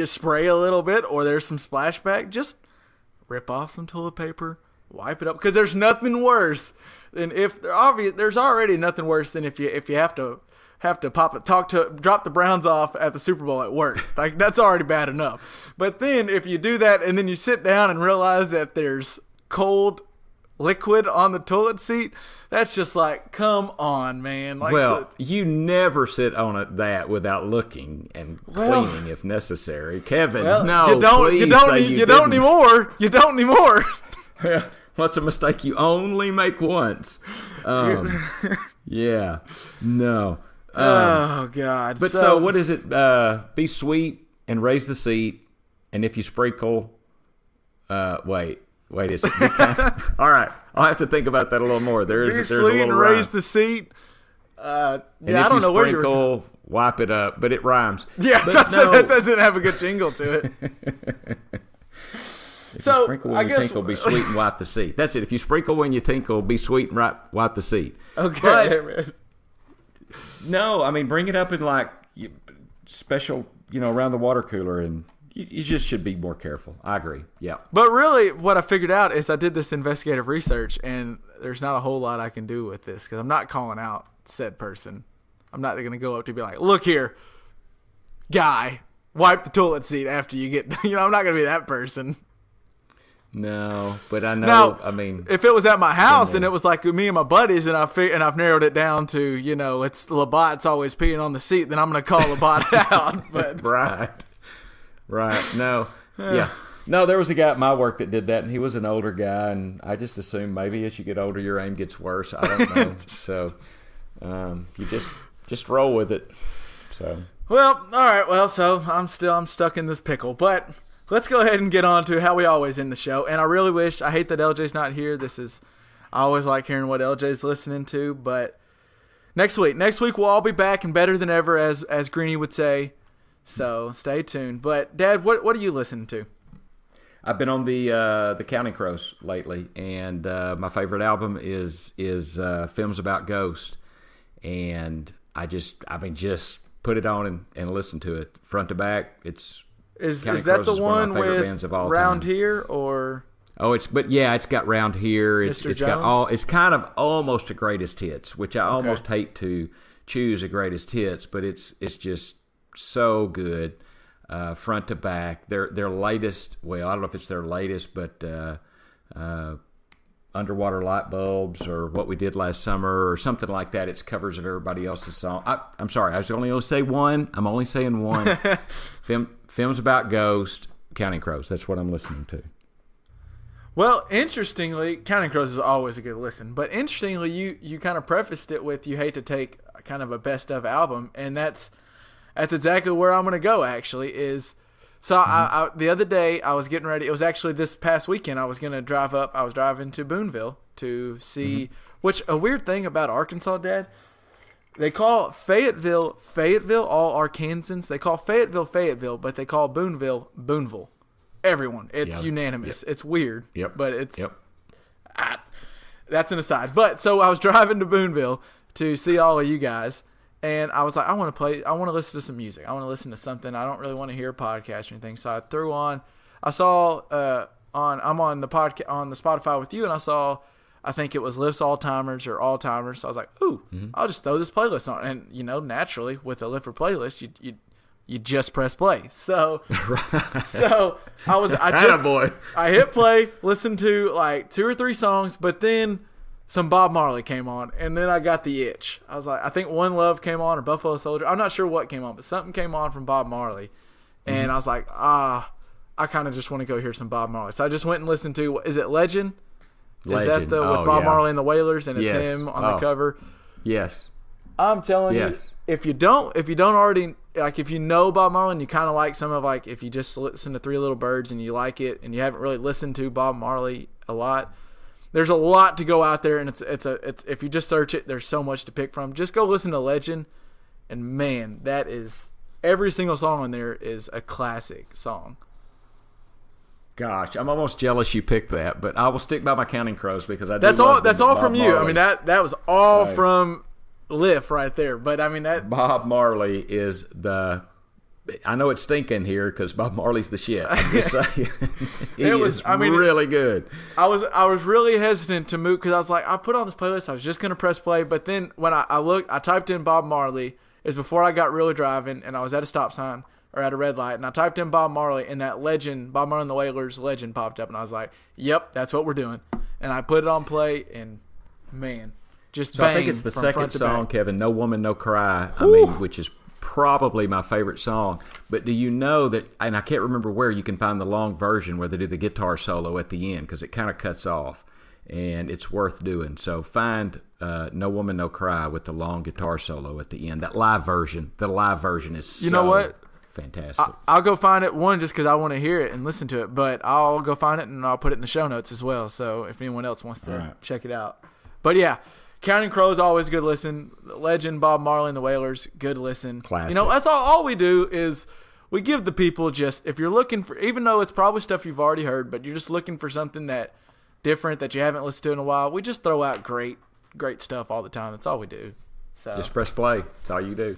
A: spray a little bit or there's some splashback, just rip off some toilet paper, wipe it up, because there's nothing worse than there's already nothing worse than if you have to drop the Browns off at the Super Bowl at work. Like, that's already bad enough. But then if you do that and then you sit down and realize that there's cold liquid on the toilet seat, that's just like, come on, man. Like,
B: you never sit on that without looking and cleaning if necessary. Kevin, no,
A: you don't anymore. You don't anymore.
B: Yeah. What's a mistake you only make once? Yeah. No.
A: Oh, God.
B: But so what is it? Be sweet and raise the seat. And if you sprinkle, wait a second. All right. I'll have to think about that a little more. There's a little
A: and raise the seat.
B: And if I don't know where you wipe it up, but it rhymes.
A: Yeah, that doesn't have a good jingle to it.
B: If you sprinkle when you tinkle, be sweet and wipe the seat. That's it. If you sprinkle when you tinkle, be sweet and wipe the seat.
A: Okay.
B: But, no, I mean, bring it up in like special, around the water cooler, and you just should be more careful. I agree. Yeah.
A: But really, what I figured out is I did this investigative research, and there's not a whole lot I can do with this because I'm not calling out said person. I'm not going to go up to be like, look here, guy, wipe the toilet seat after you get, I'm not going to be that person.
B: No, but I know.
A: Now,
B: I mean,
A: if it was at my house and it was like me and my buddies, and I've narrowed it down to it's Labatt's always peeing on the seat, then I'm going to call Labatt out. But
B: right. No, yeah, no. There was a guy at my work that did that, and he was an older guy, and I just assumed maybe as you get older, your aim gets worse. I don't know. So you just roll with it. So
A: all right. Well, so I'm stuck in this pickle, but. Let's go ahead and get on to how we always end the show. And I really I hate that LJ's not here. I always like hearing what LJ's listening to. But next week we'll all be back and better than ever, as Greeny would say. So stay tuned. But Dad, what are you listening to?
B: I've been on the Counting Crows lately, and my favorite album is Films About Ghosts, and just put it on and listen to it front to back. Is
A: that the one with Round Here or?
B: Oh, it's got Round Here. It's got it's kind of almost a greatest hits, which I almost hate to choose a greatest hits, but it's just so good. Front to back, their latest. Well, I don't know if it's their latest, but Underwater Light Bulbs or What We Did Last Summer or something like that. It's covers of everybody else's song. I'm sorry, I was only going to say one. I'm only saying one. Films About Ghosts, Counting Crows. That's what I'm listening to.
A: Well, interestingly, Counting Crows is always a good listen. But interestingly, you kind of prefaced it with you hate to take kind of a best of album, and that's exactly where I'm going to go. Actually, I the other day I was getting ready. It was actually this past weekend. I was going to drive up. I was driving to Boonville to see. Which a weird thing about Arkansas, Dad. They call Fayetteville, all Arkansans. They call Fayetteville, but they call Boonville. Everyone. It's unanimous. Yep. It's weird.
B: Yep.
A: But it's that's an aside. But so I was driving to Boonville to see all of you guys, and I was like, I want to listen to some music. I want to listen to something. I don't really want to hear a podcast or anything. So I threw on. I saw I'm on the podcast on the Spotify with you, and I saw. I think it was Lift's All-Timers or All-Timers. So I was like, ooh, I'll just throw this playlist on. And, naturally, with a Lifter playlist, you just press play. So I hit play, listened to like 2 or 3 songs, but then some Bob Marley came on, and then I got the itch. I was like, I think One Love came on or Buffalo Soldier. I'm not sure what came on, but something came on from Bob Marley. And I was like, I kind of just want to go hear some Bob Marley. So I just went and listened to, is it Legend? Is that with Bob Marley and the Wailers, and it's him on the cover?
B: Yes.
A: I'm telling you, if you don't already, like if you know Bob Marley and you kind of like some of like, if you just listen to Three Little Birds and you like it and you haven't really listened to Bob Marley a lot, there's a lot to go out there, and it's if you just search it, there's so much to pick from. Just go listen to Legend, and man, that is every single song on there is a classic song.
B: Gosh, I'm almost jealous you picked that, but I will stick by my Counting Crows because I do.
A: That's all from you.
B: Marley.
A: I mean that was all from Liff right there. But I mean that
B: Bob Marley is the. I know it's stinking here because Bob Marley's the shit. I'm just saying, really good.
A: I was really hesitant to move because I was like, I put on this playlist. I was just gonna press play, but then when I looked, I typed in Bob Marley. Is before I got really driving, and I was at a stop sign. Or at a red light, and I typed in Bob Marley, and that Legend, Bob Marley and the Wailers Legend popped up, and I was like, yep, that's what we're doing. And I put it on play, and man, just bang.
B: I think it's the second song, Kevin, No Woman, No Cry, which is probably my favorite song. But do you know that, and I can't remember where you can find the long version where they do the guitar solo at the end, because it kind of cuts off, and it's worth doing. So find No Woman, No Cry with the long guitar solo at the end. That live version, is
A: you know what?
B: Fantastic.
A: I'll go find it, just because I want to hear it and listen to it, but I'll go find it and I'll put it in the show notes as well, so if anyone else wants to check it out. But yeah, Counting Crows, always good listen. Legend, Bob Marley and the Wailers, good listen.
B: Classic.
A: That's all we do is we give the people just, if you're looking for, even though it's probably stuff you've already heard, but you're just looking for something that different that you haven't listened to in a while, we just throw out great stuff all the time. That's all we do. So
B: just press play. That's all you do.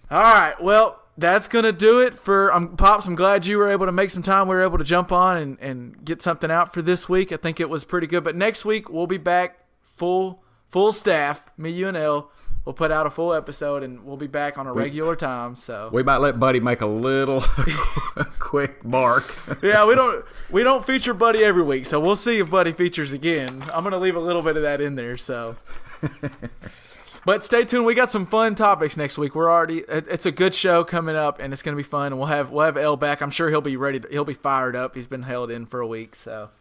A: All right, well, that's going to do it for Pops. I'm glad you were able to make some time. We were able to jump on and get something out for this week. I think it was pretty good. But next week, we'll be back full staff. Me, you, and Elle. We'll put out a full episode, and we'll be back on a regular time. So
B: we might let Buddy make a little quick mark.
A: Yeah, we don't feature Buddy every week, so we'll see if Buddy features again. I'm going to leave a little bit of that in there. So. But stay tuned. We got some fun topics next week. It's a good show coming up, and it's going to be fun. And we'll have Elle back. I'm sure he'll be ready. He'll be fired up. He's been held in for a week. So.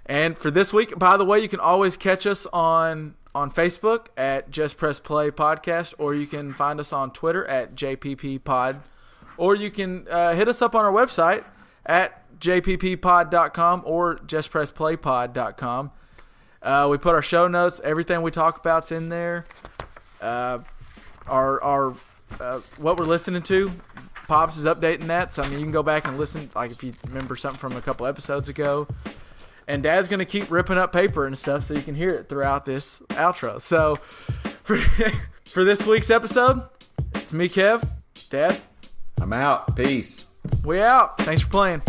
A: And for this week, by the way, you can always catch us on Facebook at Just Press Play Podcast, or you can find us on Twitter at JPP Pod, or you can hit us up on our website at jpppod.com or justpressplaypod.com. We put our show notes, everything we talk about's in there. Our what we're listening to, Pops is updating that. So I mean, you can go back and listen, like if you remember something from a couple episodes ago. And Dad's gonna keep ripping up paper and stuff so you can hear it throughout this outro. So for this week's episode, it's me, Kev. Dad,
B: I'm out. Peace.
A: we out. Thanks for playing.